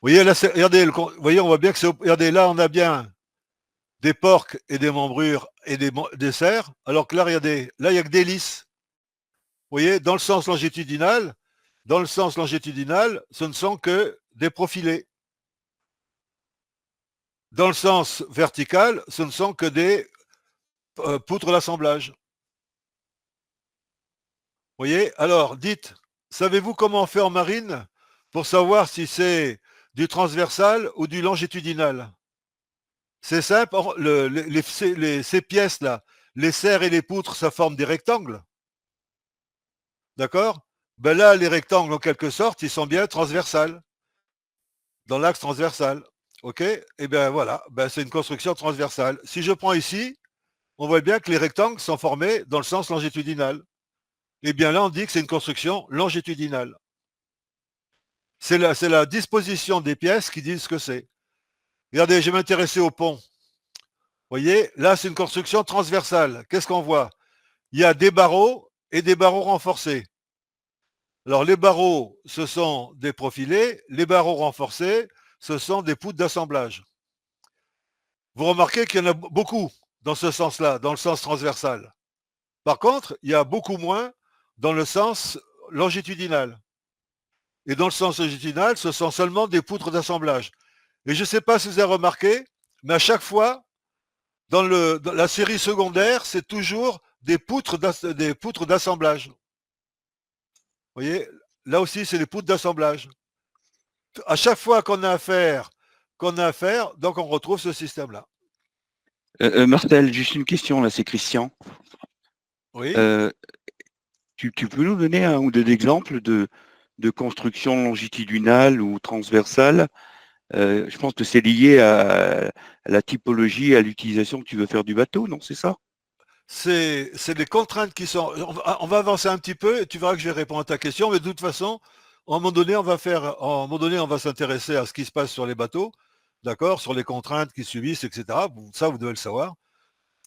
S1: Vous voyez, là, regardez, vous voyez, on voit bien que c'est. Regardez, là, on a bien des porques et des membrures et des serres, alors que là, regardez, là, il n'y a que des lisses. Vous voyez, dans le sens longitudinal, ce ne sont que des profilés. Dans le sens vertical, ce ne sont que des poutres d'assemblage. Vous voyez? Alors, dites, savez-vous comment on fait en marine pour savoir si c'est du transversal ou du longitudinal? C'est simple, ces pièces-là, les serres et les poutres, ça forme des rectangles. D'accord? Ben là, les rectangles, en quelque sorte, ils sont bien transversales, dans l'axe transversal. OK? Et bien voilà, ben, c'est une construction transversale. Si je prends ici, on voit bien que les rectangles sont formés dans le sens longitudinal. Et bien là, on dit que c'est une construction longitudinale. C'est la disposition des pièces qui dit ce que c'est. Regardez, je vais m'intéresser au pont. Vous voyez, là, c'est une construction transversale. Qu'est-ce qu'on voit? Il y a des barreaux et des barreaux renforcés. Alors, les barreaux, ce sont des profilés. Les barreaux renforcés, ce sont des poutres d'assemblage. Vous remarquez qu'il y en a beaucoup dans ce sens-là, dans le sens transversal. Par contre, il y a beaucoup moins dans le sens longitudinal. Et dans le sens longitudinal, ce sont seulement des poutres d'assemblage. Et je ne sais pas si vous avez remarqué, mais à chaque fois, dans la série secondaire, c'est toujours des poutres d'assemblage. Vous voyez, là aussi, c'est des poutres d'assemblage. À chaque fois qu'on a affaire, donc on retrouve ce système-là.
S3: Marcel, juste une question, là, c'est Christian.
S1: Oui.
S3: Tu peux nous donner un ou deux exemples de construction longitudinale ou transversale? Je pense que c'est lié à la typologie, à l'utilisation que tu veux faire du bateau, non? C'est ça?
S1: C'est des contraintes qui sont. On va avancer un petit peu et tu verras que je vais répondre à ta question, mais de toute façon, à un moment donné, on va s'intéresser à ce qui se passe sur les bateaux, d'accord, sur les contraintes qu'ils subissent, etc. Ça, vous devez le savoir.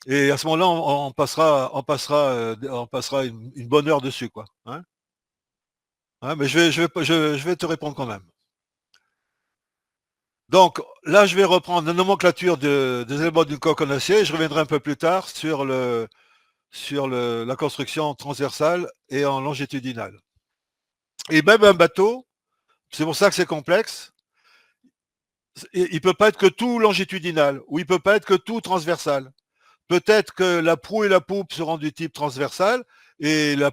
S1: Et à ce moment-là, on passera une bonne heure dessus, quoi. Hein. Hein, mais je vais te répondre quand même. Donc là, je vais reprendre la nomenclature des éléments d'une coque en acier. Je reviendrai un peu plus tard sur la construction transversale et en longitudinale. Et même un bateau, c'est pour ça que c'est complexe, il ne peut pas être que tout longitudinal, ou il ne peut pas être que tout transversal. Peut-être que la proue et la poupe seront du type transversal, et la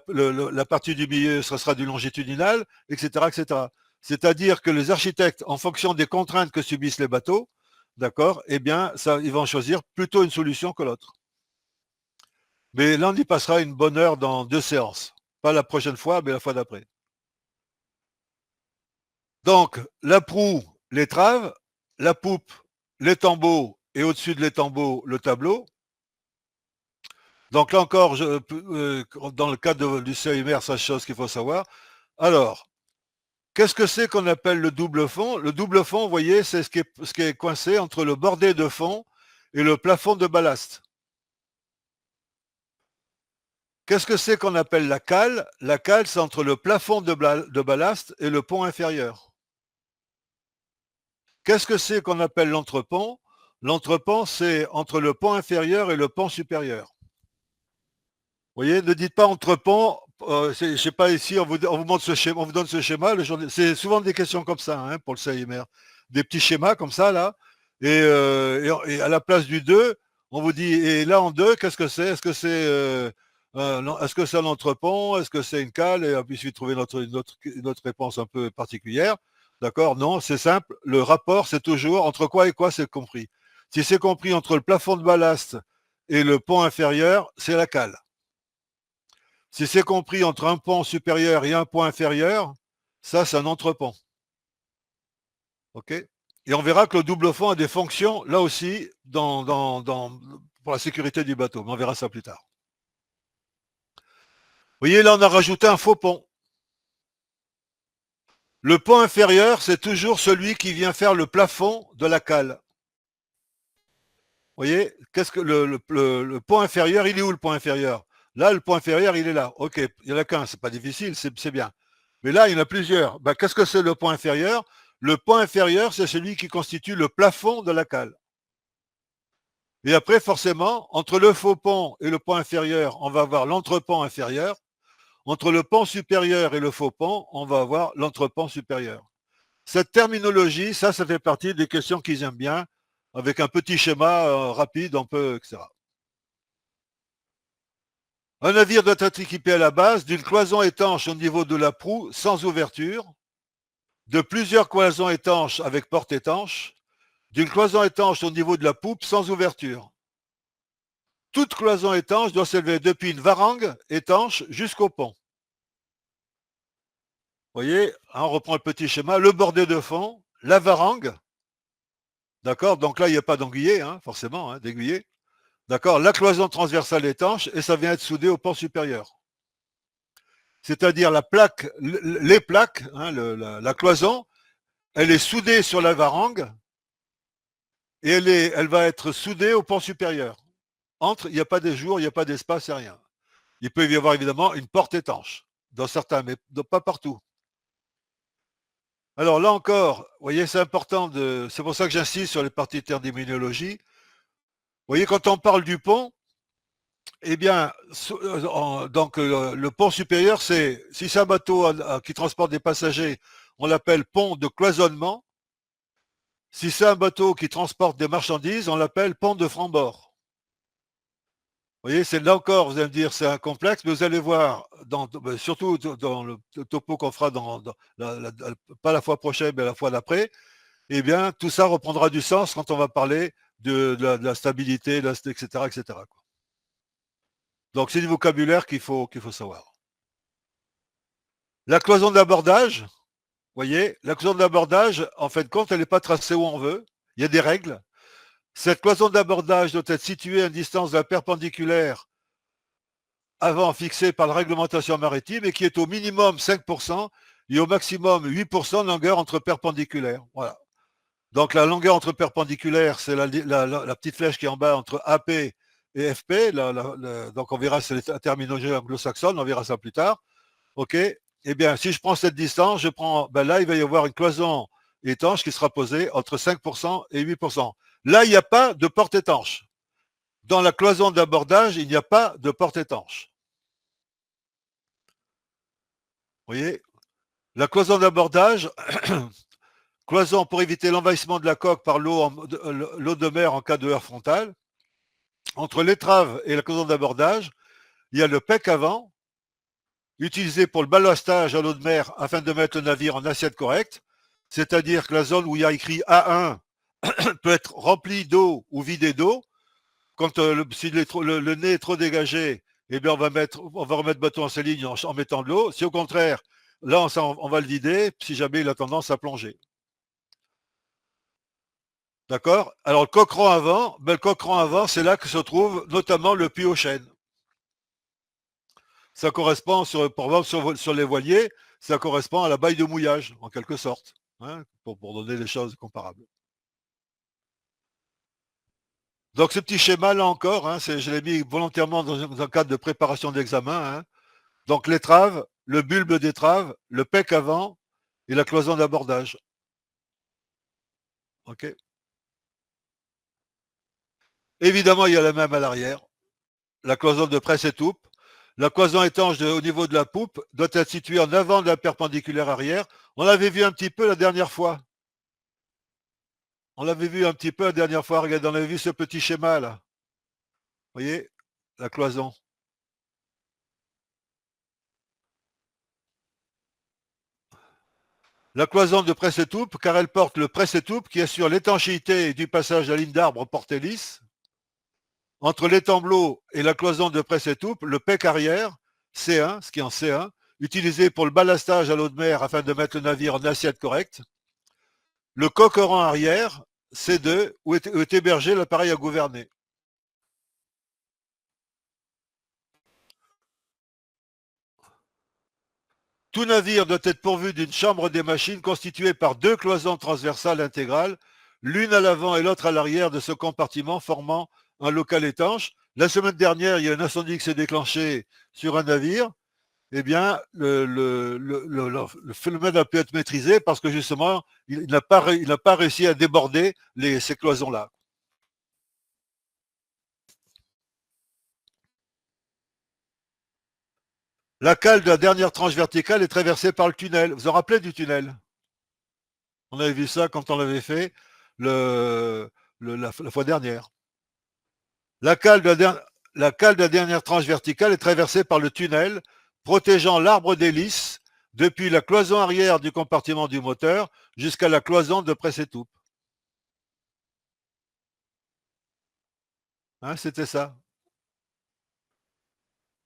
S1: partie du milieu, ce sera du longitudinal, etc., etc. C'est-à-dire que les architectes, en fonction des contraintes que subissent les bateaux, d'accord, eh bien, ils vont choisir plutôt une solution que l'autre. Mais là, on y passera une bonne heure dans 2 séances. Pas la prochaine fois, mais la fois d'après. Donc, la proue, l'étrave, la poupe, l'étambot, et au-dessus de l'étambot, le tableau. Donc là encore, dans le cas du CIMR, c'est chose qu'il faut savoir. Alors, qu'est-ce que c'est qu'on appelle le double fond? Le double fond, vous voyez, c'est ce qui est coincé entre le bordé de fond et le plafond de ballast. Qu'est-ce que c'est qu'on appelle la cale? La cale, c'est entre le plafond de ballast et le pont inférieur. Qu'est-ce que c'est qu'on appelle l'entrepont? L'entrepont, c'est entre le pont inférieur et le pont supérieur. Vous voyez, ne dites pas entrepont. Je ne sais pas ici, on vous montre ce schéma, on vous donne ce schéma. C'est souvent des questions comme ça hein, pour le CIMR. Des petits schémas comme ça, là. Et à la place du 2, on vous dit, et là en 2, qu'est-ce que c'est? Est-ce que c'est un entrepont? Est-ce que c'est une cale? Et puis il suffit de trouver une autre réponse un peu particulière. D'accord? Non, c'est simple. Le rapport, c'est toujours entre quoi et quoi c'est compris. Si c'est compris entre le plafond de ballast et le pont inférieur, c'est la cale. Si c'est compris entre un pont supérieur et un pont inférieur, ça, c'est un entrepont. OK? Et on verra que le double fond a des fonctions, là aussi, pour la sécurité du bateau. Mais on verra ça plus tard. Vous voyez, là, on a rajouté un faux pont. Le pont inférieur, c'est toujours celui qui vient faire le plafond de la cale. Vous voyez, qu'est-ce que le pont inférieur, il est où le pont inférieur? Là, le pont inférieur, il est là. OK, il n'y en a qu'un, c'est pas difficile, c'est bien. Mais là, il y en a plusieurs. Ben, qu'est-ce que c'est le pont inférieur? Le pont inférieur, c'est celui qui constitue le plafond de la cale. Et après, forcément, entre le faux pont et le pont inférieur, on va avoir l'entrepont inférieur. Entre le pont supérieur et le faux pont, on va avoir l'entrepont supérieur. Cette terminologie, ça fait partie des questions qu'ils aiment bien, avec un petit schéma rapide, etc. Un navire doit être équipé à la base d'une cloison étanche au niveau de la proue sans ouverture, de plusieurs cloisons étanches avec porte étanche, d'une cloison étanche au niveau de la poupe sans ouverture. Toute cloison étanche doit s'élever depuis une varangue étanche jusqu'au pont. Vous voyez, on reprend le petit schéma, le bordé de fond, la varangue, d'accord, donc là il n'y a pas d'anguiller, hein, forcément, hein, d'aiguiller. D'accord, la cloison transversale étanche et ça vient être soudé au pont supérieur. C'est-à-dire la plaque, les plaques, hein, la cloison, elle est soudée sur la varangue et elle va être soudée au pont supérieur. Entre, il n'y a pas de jour, il n'y a pas d'espace, il n'y a rien. Il peut y avoir évidemment une porte étanche, dans certains, mais pas partout. Alors là encore, vous voyez, c'est important, c'est pour ça que j'insiste sur les parties terminologie. Vous voyez, quand on parle du pont, eh bien, donc le pont supérieur, si c'est un bateau qui transporte des passagers, on l'appelle pont de cloisonnement. Si c'est un bateau qui transporte des marchandises, on l'appelle pont de franc-bord. Vous voyez, c'est là encore, vous allez me dire, c'est un complexe, mais vous allez voir, surtout dans le topo qu'on fera pas la fois prochaine, mais la fois d'après, eh bien, tout ça reprendra du sens quand on va parler de la stabilité, etc., etc. Donc, c'est du vocabulaire qu'il faut savoir. La cloison d'abordage, vous voyez, la cloison d'abordage, en fin de compte, elle n'est pas tracée où on veut. Il y a des règles. Cette cloison d'abordage doit être située à une distance de la perpendiculaire avant fixée par la réglementation maritime et qui est au minimum 5% et au maximum 8% de longueur entre perpendiculaires. Voilà. Donc la longueur entre perpendiculaires, c'est la petite flèche qui est en bas entre AP et FP. Donc on verra, c'est la terminologie anglo-saxonne, on verra ça plus tard. OK. Eh bien, si je prends cette distance, là, il va y avoir une cloison étanche qui sera posée entre 5% et 8%. Là, il n'y a pas de porte étanche. Dans la cloison d'abordage, il n'y a pas de porte étanche. Vous voyez? La cloison d'abordage, cloison pour éviter l'envahissement de la coque par l'eau de mer en cas de heurt frontal. Entre l'étrave et la cloison d'abordage, il y a le pec avant, utilisé pour le ballastage à l'eau de mer afin de mettre le navire en assiette correcte, c'est-à-dire que la zone où il y a écrit A1 peut être remplie d'eau ou vidée d'eau. Quand si le nez est trop dégagé, eh bien on va remettre le bateau en sailing en mettant de l'eau. Si au contraire, Là, on va le vider si jamais il a tendance à plonger. D'accord? Alors, le coqueron avant, c'est là que se trouve notamment le puits aux chênes. Ça correspond, par exemple, sur les voiliers, ça correspond à la baille de mouillage, en quelque sorte, hein, pour donner des choses comparables. Donc, ce petit schéma, là encore, hein, je l'ai mis volontairement dans un cadre de préparation d'examen. Hein. Donc, l'étrave, le bulbe d'étrave, le pec avant et la cloison d'abordage. OK. Évidemment, il y a la même à l'arrière. La cloison de presse et toupe. La cloison étanche au niveau de la poupe doit être située en avant de la perpendiculaire arrière. On l'avait vu un petit peu la dernière fois. On l'avait vu un petit peu la dernière fois. Regardez, on avait vu ce petit schéma là. Vous voyez, la cloison. La cloison de presse et toupe, car elle porte le presse et toupe qui assure l'étanchéité du passage de la ligne d'arbre portée lisse. Entre l'étambleau et la cloison de presse et toupe, le pec arrière, C1, ce qui est en C1, utilisé pour le ballastage à l'eau de mer afin de mettre le navire en assiette correcte. Le coqueron arrière, C2, où est hébergé l'appareil à gouverner. Tout navire doit être pourvu d'une chambre des machines constituée par 2 cloisons transversales intégrales, l'une à l'avant et l'autre à l'arrière de ce compartiment formant un local étanche. La semaine dernière, il y a un incendie qui s'est déclenché sur un navire. Eh bien, le phénomène a pu être maîtrisé parce que justement, il n'a pas réussi à déborder ces cloisons-là. La cale de la dernière tranche verticale est traversée par le tunnel. Vous vous rappelez du tunnel? On avait vu ça quand on l'avait fait la fois dernière. La cale de la dernière tranche verticale est traversée par le tunnel, protégeant l'arbre d'hélice depuis la cloison arrière du compartiment du moteur jusqu'à la cloison de presse et toupe. Hein, c'était ça.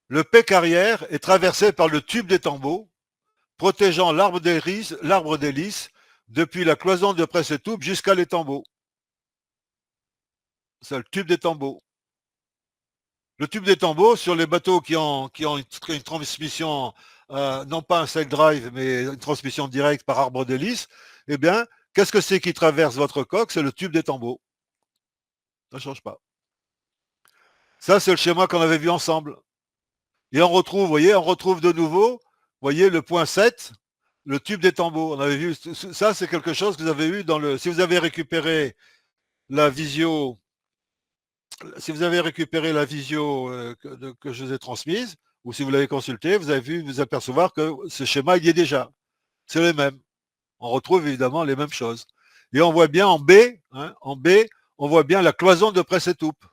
S1: Le pec arrière est traversé par le tube des tambours, protégeant l'arbre d'hélice depuis la cloison de presse et toupe jusqu'à l'étambot. C'est le tube des tambours. Le tube des tambours, sur les bateaux qui ont une transmission, non pas un sail drive, mais une transmission directe par arbre d'hélice, eh bien, qu'est-ce que c'est qui traverse votre coque? C'est le tube des tambours. Ça ne change pas. Ça, c'est le schéma qu'on avait vu ensemble. Et on retrouve, vous voyez, on retrouve de nouveau, vous voyez, le point 7, le tube des tambours. On avait vu, ça, c'est quelque chose que vous avez eu dans le... Si vous avez récupéré la visio, que je vous ai transmise, ou si vous l'avez consulté, vous avez vu vous apercevoir que ce schéma, il y est déjà. C'est le même. On retrouve évidemment les mêmes choses. Et on voit bien en B, hein, on voit bien la cloison de presse et toupe.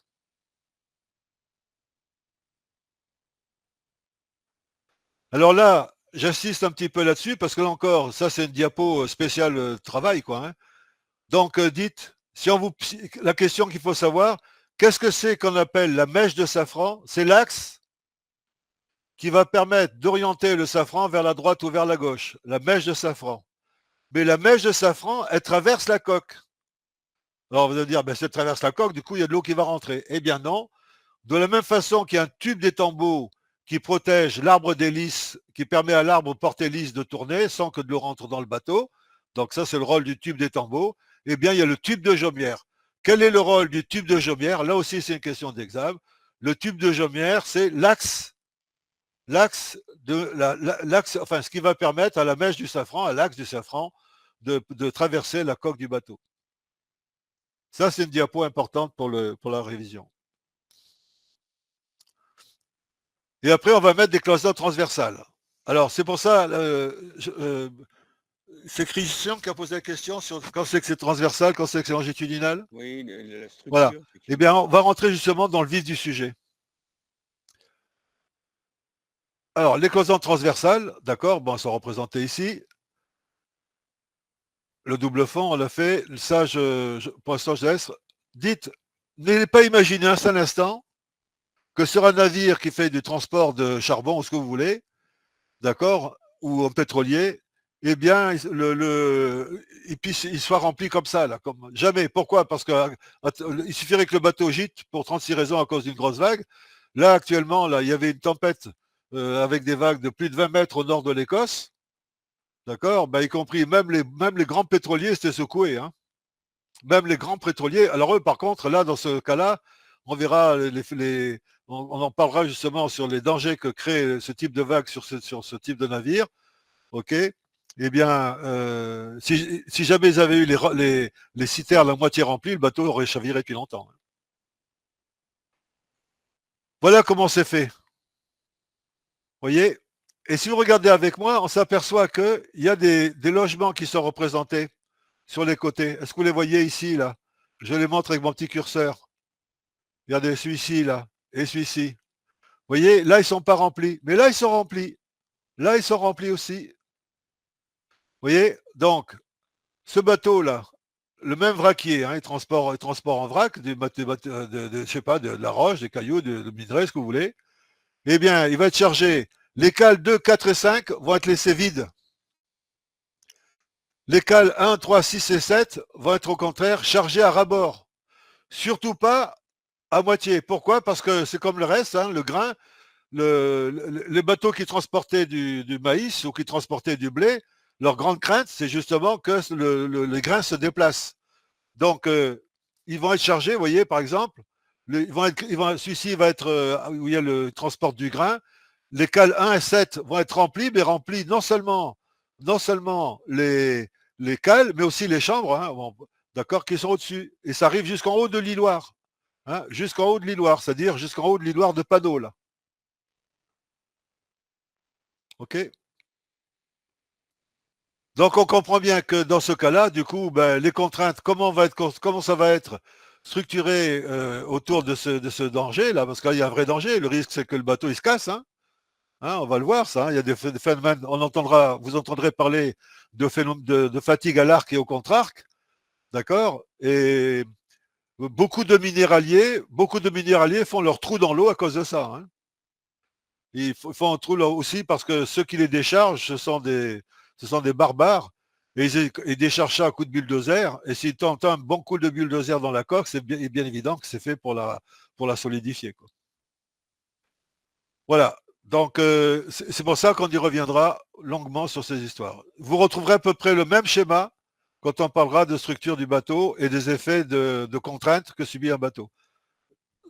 S1: Alors là, j'insiste un petit peu là-dessus parce que là encore, ça c'est une diapo spéciale travail, quoi. Hein. Donc dites, la question qu'il faut savoir, qu'est-ce que c'est qu'on appelle la mèche de safran? C'est l'axe qui va permettre d'orienter le safran vers la droite ou vers la gauche, la mèche de safran. Mais la mèche de safran, elle traverse la coque. Alors vous allez dire, ben, si elle traverse la coque, du coup il y a de l'eau qui va rentrer. Eh bien non. De la même façon qu'il y a un tube d'étambot qui protège l'arbre d'hélice, qui permet à l'arbre porte-hélice de tourner sans que de l'eau rentre dans le bateau. Donc ça, c'est le rôle du tube d'étambot. Eh bien, il y a le tube de jaumière. Quel est le rôle du tube de jaumière? Là aussi, c'est une question d'examen. Le tube de jaumière, c'est l'axe enfin, ce qui va permettre à la mèche du safran, à l'axe du safran, de traverser la coque du bateau. Ça, c'est une diapo importante pour la révision. Et après, on va mettre des cloisons transversales. Alors, c'est pour ça, c'est Christian qui a posé la question sur quand c'est que c'est transversal, quand c'est que c'est longitudinal.
S3: Oui, la structure.
S1: Voilà. Eh bien, on va rentrer justement dans le vif du sujet. Alors, les cloisons transversales, d'accord, bon, elles sont représentées ici. Le double fond, on l'a fait. Ça, pour l'instant, je laisse. Dites, n'ayez pas imaginé un seul instant que sur un navire qui fait du transport de charbon ou ce que vous voulez, d'accord, ou en pétrolier, eh bien, il soit rempli comme ça, là, comme jamais. Pourquoi? Parce qu'il suffirait que le bateau gîte pour 36 raisons à cause d'une grosse vague. Là, actuellement, là, il y avait une tempête avec des vagues de plus de 20 mètres au nord de l'Écosse. D'accord? Ben, y compris même les grands pétroliers s'étaient secoués. Hein. Même les grands pétroliers. Alors eux, par contre, là, dans ce cas-là, on verra on en parlera justement sur les dangers que crée ce type de vague sur ce type de navire. OK? Eh bien, si jamais ils avaient eu les citernes à moitié remplies, le bateau aurait chaviré depuis longtemps. Voilà comment c'est fait. Vous voyez? Et si vous regardez avec moi, on s'aperçoit qu'il y a des logements qui sont représentés sur les côtés. Est-ce que vous les voyez ici, là? Je les montre avec mon petit curseur. Regardez celui-ci, là, et celui-ci. Vous voyez, là, ils ne sont pas remplis. Mais là, ils sont remplis. Là, ils sont remplis aussi. Vous voyez? Donc, ce bateau-là, le même vraquier, hein, il transporte en vrac je sais pas, de la roche, des cailloux, de minerais, ce que vous voulez. Eh bien, il va être chargé. Les cales 2, 4 et 5 vont être laissées vides. Les cales 1, 3, 6 et 7 vont être au contraire chargées à rabord. Surtout pas à moitié. Pourquoi? Parce que c'est comme le reste, hein, le grain, les bateaux qui transportaient du maïs ou qui transportaient du blé, leur grande crainte, c'est justement que les grains se déplacent. Donc, ils vont être chargés, vous voyez, par exemple, celui-ci va être où il y a le transport du grain. Les cales 1 et 7 vont être remplis, mais remplis non seulement les cales, mais aussi les chambres, hein, d'accord, qui sont au-dessus. Et ça arrive jusqu'en haut de l'îloir. Hein, jusqu'en haut de l'îloir, c'est-à-dire jusqu'en haut de l'îloir de Padeau, là. OK? Donc on comprend bien que dans ce cas-là, du coup, ben, les contraintes, comment ça va être structuré autour de ce danger-là, parce qu'il y a un vrai danger. Le risque, c'est que le bateau il se casse. Hein. Hein, on va le voir, ça. Hein. Il y a des phénomènes, vous entendrez parler de fatigue à l'arc et au contre-arc. D'accord? Et beaucoup de minéraliers font leur trou dans l'eau à cause de ça. Hein. Ils font un trou là aussi parce que ceux qui les déchargent, ce sont des barbares. Et ils déchargent ça à coup de bulldozer. Et s'ils tentent un bon coup de bulldozer dans la coque, c'est bien évident que c'est fait pour la solidifier. Quoi. Voilà. Donc, c'est pour ça qu'on y reviendra longuement sur ces histoires. Vous retrouverez à peu près le même schéma quand on parlera de structure du bateau et des effets de contraintes que subit un bateau.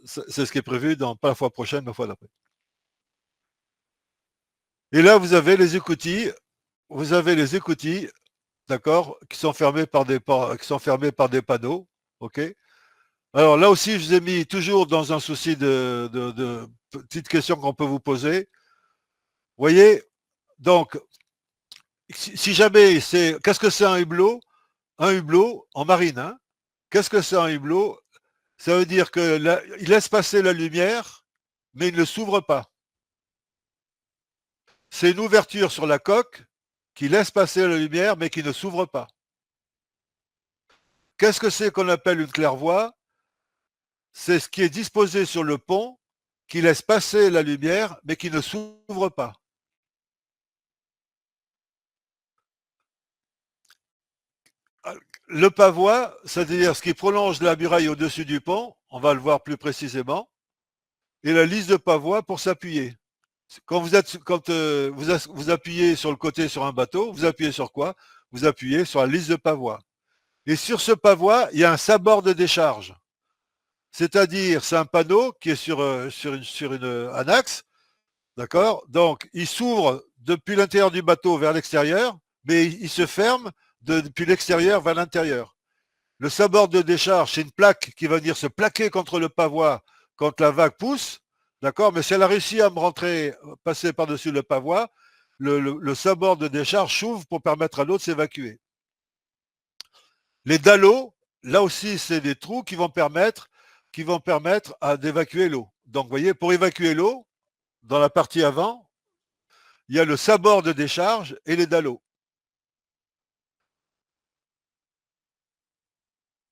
S1: C'est ce qui est prévu pas la fois prochaine, mais la fois d'après. Et là, vous avez les écoutilles, d'accord, qui sont fermés par des panneaux, ok. Alors là aussi, je vous ai mis toujours dans un souci de petites questions qu'on peut vous poser. Vous voyez, donc, si jamais qu'est-ce que c'est un hublot? Un hublot en marine, hein. Qu'est-ce que c'est un hublot? Ça veut dire que il laisse passer la lumière, mais il ne s'ouvre pas. C'est une ouverture sur la coque qui laisse passer la lumière, mais qui ne s'ouvre pas. Qu'est-ce que c'est qu'on appelle une claire-voie? C'est ce qui est disposé sur le pont, qui laisse passer la lumière, mais qui ne s'ouvre pas. Le pavois, c'est-à-dire ce qui prolonge la muraille au-dessus du pont, on va le voir plus précisément, et la lisse de pavois pour s'appuyer. Quand vous appuyez sur le côté sur un bateau, vous appuyez sur quoi? Vous appuyez sur la lisse de pavois. Et sur ce pavois, il y a un sabord de décharge. C'est-à-dire, c'est un panneau qui est sur un axe, d'accord? Donc, il s'ouvre depuis l'intérieur du bateau vers l'extérieur, mais il se ferme depuis l'extérieur vers l'intérieur. Le sabord de décharge, c'est une plaque qui va venir se plaquer contre le pavois quand la vague pousse, d'accord? Mais si elle a réussi à passer par-dessus le pavois, le sabord de décharge s'ouvre pour permettre à l'autre de s'évacuer. Les dallots, là aussi, c'est des trous qui vont permettre d'évacuer l'eau. Donc, vous voyez, pour évacuer l'eau, dans la partie avant, il y a le sabord de décharge et les dallots.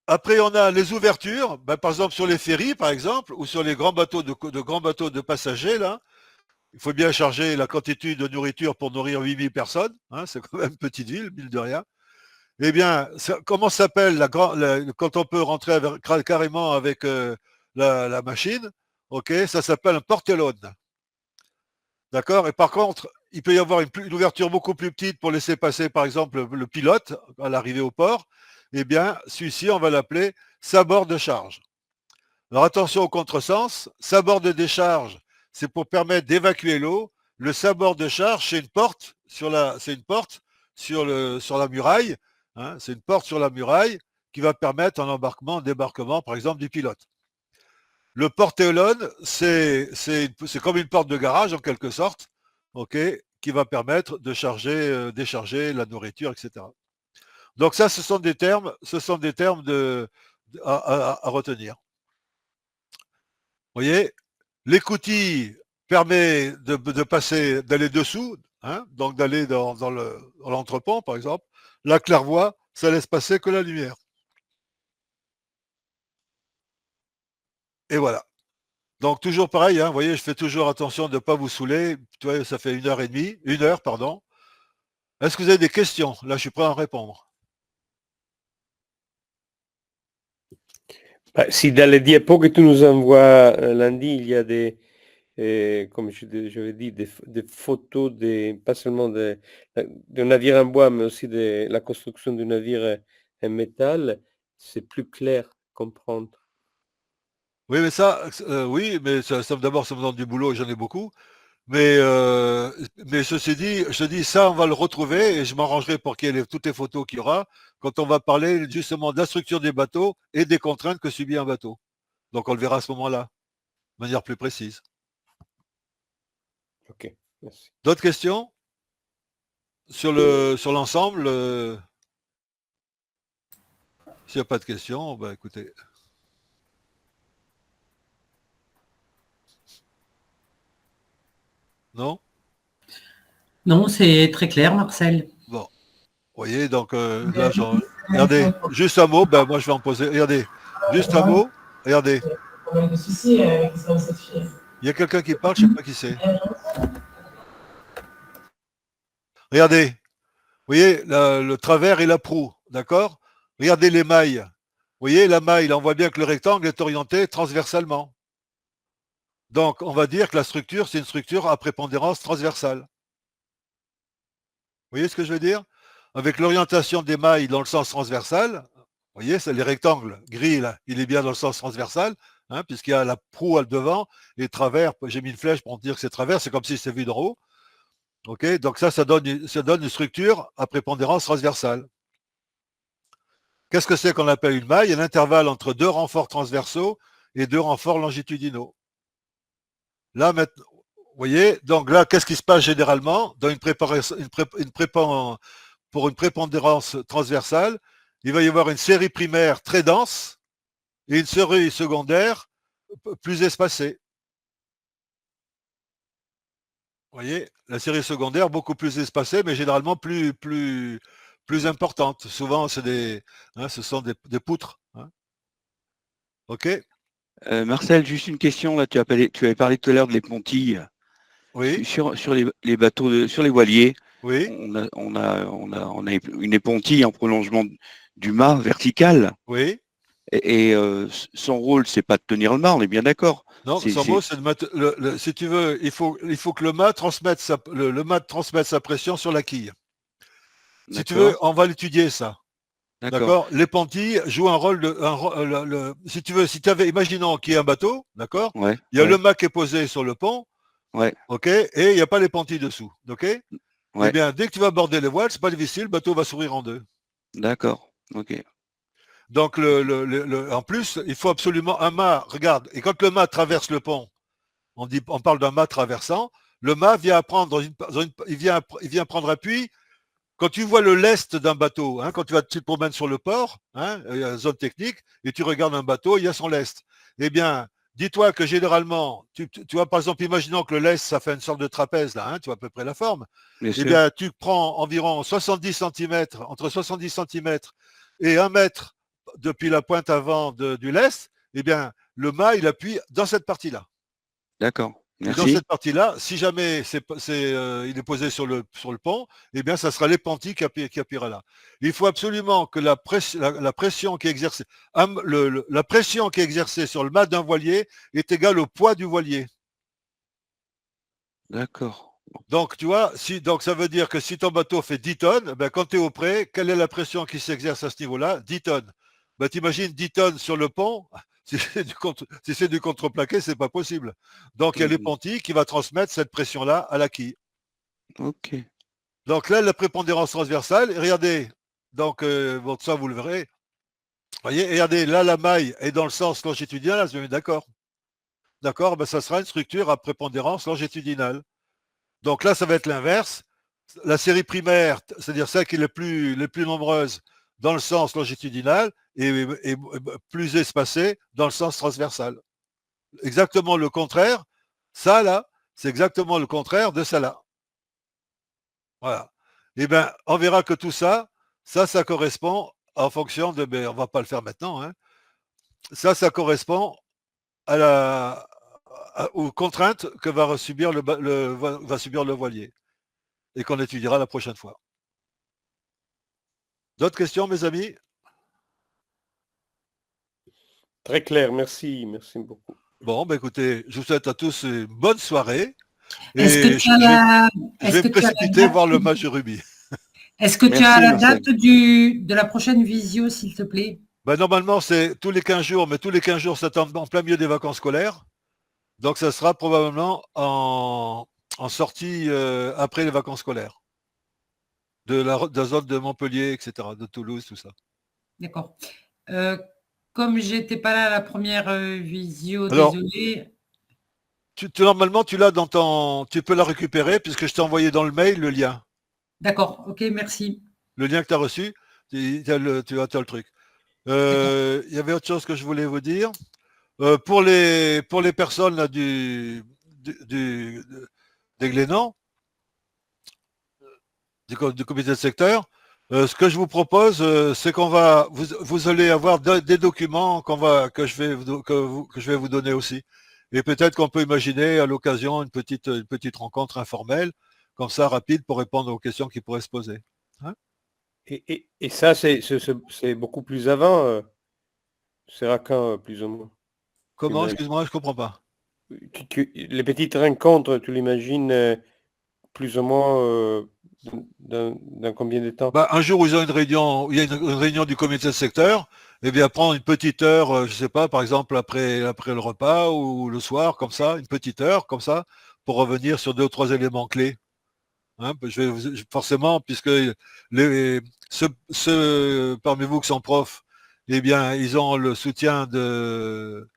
S1: Après, on a les ouvertures, par exemple sur les ferries, par exemple, ou sur les grands bateaux de passagers, là, il faut bien charger la quantité de nourriture pour nourrir 8000 personnes, hein, c'est quand même une petite ville, mine de rien. Eh bien, comment s'appelle quand on peut rentrer carrément avec la machine, ok, ça s'appelle un portellone. D'accord. Et par contre, il peut y avoir une ouverture beaucoup plus petite pour laisser passer, par exemple, le pilote à l'arrivée au port. Eh bien, celui-ci, on va l'appeler sabord de charge. Alors attention au contresens. Sabord de décharge, c'est pour permettre d'évacuer l'eau. Le sabord de charge, c'est une porte sur la muraille. Hein, c'est une porte sur la muraille qui va permettre un embarquement, un débarquement, par exemple, du pilote. Le portellone, c'est comme une porte de garage en quelque sorte, ok, qui va permettre de décharger la nourriture, etc. Donc ça, ce sont des termes à retenir. Vous voyez, l'écoutille permet d'aller dessous, hein, donc d'aller dans l'entrepont, par exemple. La claire-voie, ça laisse passer que la lumière. Et voilà. Donc toujours pareil, hein, vous voyez, je fais toujours attention de ne pas vous saouler. Tu vois, ça fait 1h30, pardon. Est-ce que vous avez des questions? Là, je suis prêt à répondre.
S2: Si dans les diapos que tu nous envoies lundi, il y a comme j'avais dit, des photos, pas seulement de navire en bois, mais aussi de la construction du navire en métal, c'est plus clair à comprendre.
S1: Oui, mais oui, mais d'abord, ça me donne du boulot et j'en ai beaucoup. Mais ceci dit, je te dis, ça, on va le retrouver et je m'arrangerai pour qu'il y ait toutes les photos qu'il y aura quand on va parler justement de la structure des bateaux et des contraintes que subit un bateau. Donc, on le verra à ce moment-là, de manière plus précise.
S2: Ok, merci.
S1: D'autres questions sur l'ensemble S'il n'y a pas de questions, bah, écoutez. Non?
S4: Non, c'est très clair, Marcel.
S1: Bon. Vous voyez, donc là, regardez, juste un mot, ben moi je vais en poser. Regardez, juste un mot, regardez. Il y a quelqu'un qui parle, je ne sais pas qui c'est. Regardez, vous voyez le travers et la proue, d'accord? Regardez les mailles. Vous voyez, la maille, on voit bien que le rectangle est orienté transversalement. Donc, on va dire que la structure, c'est une structure à prépondérance transversale. Vous voyez ce que je veux dire? Avec l'orientation des mailles dans le sens transversal, vous voyez, c'est les rectangles gris, là, il est bien dans le sens transversal, hein, puisqu'il y a la proue à le devant, et travers, j'ai mis une flèche pour dire que c'est travers, c'est comme si c'était vu d'en haut. Ok, donc ça donne une structure à prépondérance transversale. Qu'est-ce que c'est qu'on appelle une maille? Un intervalle entre deux renforts transversaux et deux renforts longitudinaux. Là, maintenant, vous voyez, donc là, qu'est-ce qui se passe généralement dans pour une prépondérance transversale? Il va y avoir une série primaire très dense et une série secondaire plus espacée. Vous voyez, la série secondaire beaucoup plus espacée, mais généralement plus importante. Souvent, ce sont des poutres. Hein. OK?
S3: Marcel, juste une question. Là, tu avais parlé tout à l'heure de l'épontilles.
S1: Oui.
S3: Sur les bateaux, sur les voiliers,
S1: oui.
S3: on a une épontille en prolongement du mât vertical.
S1: Oui.
S3: Et son rôle, c'est pas de tenir le mât, on est bien d'accord.
S1: Non, son rôle, c'est de mettre si tu veux, il faut que le mât transmette sa pression sur la quille. Si tu veux, on va l'étudier ça. D'accord. L'épontille joue un rôle si tu veux, imaginons qu'il y ait un bateau, d'accord.
S3: Ouais,
S1: il y a le mât qui est posé sur le pont.
S3: Ouais.
S1: Ok, et il n'y a pas l'épontille dessous. Ok.
S3: Ouais.
S1: Eh bien, dès que tu vas aborder les voiles, c'est pas difficile, le bateau va s'ouvrir en deux.
S3: D'accord. Ok.
S1: Donc, en plus, il faut absolument un mât. Regarde, et quand le mât traverse le pont, on parle d'un mât traversant, le mât vient prendre il vient prendre appui. Quand tu vois le lest d'un bateau, hein, quand tu te promènes sur le port, hein, il y a une zone technique, et tu regardes un bateau, il y a son lest. Eh bien, dis-toi que généralement, tu vois, par exemple, imaginons que le lest, ça fait une sorte de trapèze, là, hein, tu vois à peu près la forme. Bien, tu prends environ 70 cm, entre 70 cm et 1 mètre depuis la pointe avant du lest, eh bien, le mât, il appuie dans cette partie-là.
S3: D'accord.
S1: Et dans
S3: Merci.
S1: cette partie-là, si jamais il est posé sur le pont, eh bien, ça sera l'épenti qui appuiera là. Il faut absolument que la pression qui est exercée, la pression qui est exercée sur le mât d'un voilier est égale au poids du voilier.
S3: D'accord.
S1: Donc, tu vois, donc ça veut dire que si ton bateau fait 10 tonnes, ben, quand tu es au près, quelle est la pression qui s'exerce à ce niveau-là? 10 tonnes. Ben, t'imagines 10 tonnes sur le pont, si c'est du contreplaqué, c'est pas possible. Donc, il y a l'épenti qui va transmettre cette pression-là à la quille.
S3: Ok.
S1: Donc là, la prépondérance transversale, et regardez, donc, bon, ça, vous le verrez. Voyez, regardez, là, la maille est dans le sens longitudinal, vous êtes d'accord? D'accord, ben, ça sera une structure à prépondérance longitudinale. Donc là, ça va être l'inverse. La série primaire, c'est-à-dire celle qui est les plus nombreuses dans le sens longitudinal et plus espacée dans le sens transversal. Exactement le contraire. Ça, là, c'est exactement le contraire de ça, là. Voilà. Eh bien, on verra que tout ça, ça correspond en fonction de... Mais on ne va pas le faire maintenant. Hein. Ça correspond aux contraintes que va subir le voilier et qu'on étudiera la prochaine fois. D'autres questions, mes amis?
S2: Très clair, merci beaucoup.
S1: Bon, ben écoutez, je vous souhaite à tous une bonne soirée.
S4: Est-ce que
S1: Et
S4: tu as
S1: je vais me précipiter voir le match de rugby.
S4: Est-ce que tu as la date de la prochaine visio, s'il te plaît?
S1: Ben, normalement, c'est tous les 15 jours, mais tous les 15 jours, ça tombe en plein milieu des vacances scolaires. Donc, ça sera probablement en sortie après les vacances scolaires. De la zone de Montpellier, etc., de Toulouse, tout ça.
S4: D'accord. Comme j'étais pas là à la première visio,
S1: Alors,
S4: désolé.
S1: Normalement, tu l'as dans ton... Tu peux la récupérer puisque je t'ai envoyé dans le mail le lien.
S4: D'accord, ok, merci.
S1: Le lien que tu as reçu, tu as le truc. Il y avait autre chose que je voulais vous dire. Pour les personnes là, des Glénans, du comité de secteur, ce que je vous propose, c'est qu'on va, vous allez avoir des documents que je vais vous donner aussi. Et peut-être qu'on peut imaginer à l'occasion une petite rencontre informelle, comme ça, rapide, pour répondre aux questions qui pourraient se poser. Hein?
S2: Et ça, c'est beaucoup plus avant, c'est à quand, plus ou moins?
S1: Comment? Excuse-moi, je ne comprends pas.
S2: Les petites rencontres, tu l'imagines plus ou moins dans combien de temps?
S1: Bah, un jour où ils ont une réunion, il y a une réunion du comité de secteur, et bien prendre une petite heure, je sais pas, par exemple après le repas ou le soir, comme ça, une petite heure, comme ça, pour revenir sur 2 ou 3 éléments clés. Hein, forcément, puisque ceux parmi vous qui sont profs, eh bien, ils ont le soutien de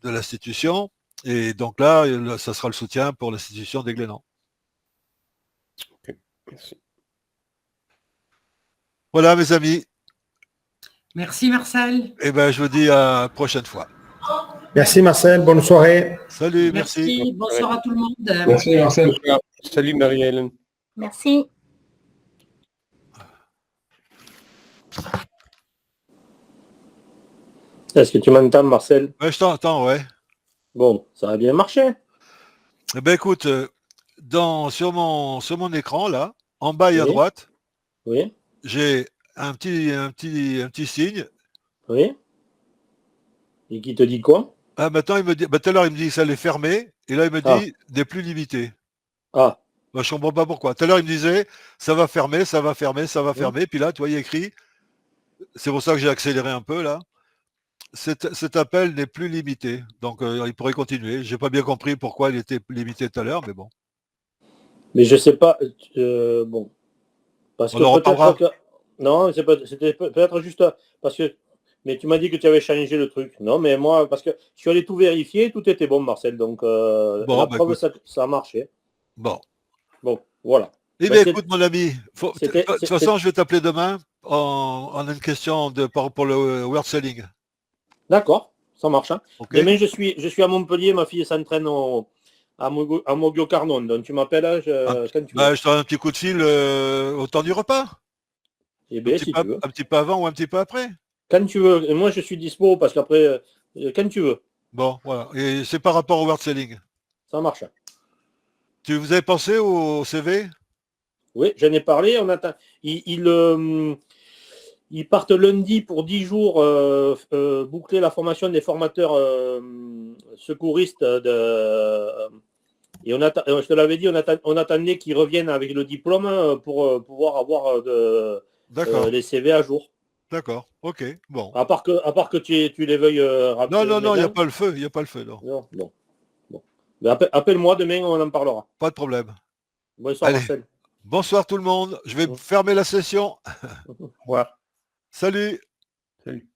S1: l'institution, et donc là, ça sera le soutien pour l'institution des Glénans.
S2: Ok, merci.
S1: Voilà, mes amis.
S4: Merci Marcel.
S1: Eh ben, je vous dis à la prochaine fois.
S5: Merci Marcel, bonne soirée.
S1: Salut, merci.
S4: Bonsoir à tout le monde.
S5: Merci Marcel.
S2: Salut Marie-Hélène.
S6: Merci.
S5: Est-ce que tu m'entends Marcel?
S1: Ouais, je t'entends, ouais.
S5: Bon, ça a bien marché.
S1: Eh ben, écoute, sur mon écran, là, en bas et à
S5: Oui.
S1: droite,
S5: Oui,
S1: j'ai un petit signe.
S5: oui. Et qui te dit quoi?
S1: Ah, maintenant, il me dit, tout à l'heure, il me dit que ça allait fermer, et là, il me dit n'est plus limité.
S5: Ah,
S1: Bah, je comprends pas pourquoi. Tout à l'heure, il me disait ça va fermer, ça va fermer, ça va fermer. Puis là, tu vois, il y a écrit, c'est pour ça que j'ai accéléré un peu là. Cet appel n'est plus limité. Donc, il pourrait continuer. J'ai pas bien compris pourquoi il était limité tout à l'heure, mais bon.
S5: mais je sais pas. Bon. Parce
S1: On
S5: que
S1: en reparlera.
S5: peut-être que... Non, c'était peut-être juste parce que... Mais tu m'as dit que tu avais changé le truc. Non, mais moi, parce que je suis allé tout vérifier, tout était bon, Marcel. Donc,
S1: Bon,
S5: la
S1: bah,
S5: preuve,
S1: écoute.
S5: ça a marché.
S1: Bon.
S5: Bon, voilà.
S1: Eh
S5: Bah,
S1: bien,
S5: c'est-
S1: écoute, mon ami, de toute façon, je vais t'appeler demain en une question pour le World Selling.
S5: D'accord, ça marche. Hein.
S1: Ok.
S5: Demain, je suis à Montpellier, ma fille s'entraîne à Mogio Carnon. Donc, tu m'appelles quand tu veux.
S1: Bah, je te donne un petit coup de fil au temps du repas.
S5: Eh bien, si tu veux.
S1: Un petit peu avant ou un petit peu après.
S5: Quand tu veux. Et moi, je suis dispo parce qu'après, quand tu veux.
S1: Bon, voilà. Et c'est par rapport au World Selling.
S5: Ça marche.
S1: Vous avez pensé au CV?
S5: Oui, j'en ai parlé. On attend. Ils partent lundi pour 10 jours boucler la formation des formateurs secouristes. Et je te l'avais dit, on attendait qu'ils reviennent avec le diplôme pour pouvoir avoir les CV à jour.
S1: D'accord, ok, bon.
S5: À part que tu les veuilles rappeler.
S1: Non, il n'y a pas le feu, non.
S5: Non. Bon. Mais appelle-moi demain, on en parlera.
S1: Pas de problème.
S5: Bonsoir,
S1: Allez.
S5: Marcel.
S1: Bonsoir tout le monde. Je vais fermer la session.
S2: Au revoir.
S1: Salut.
S2: Salut.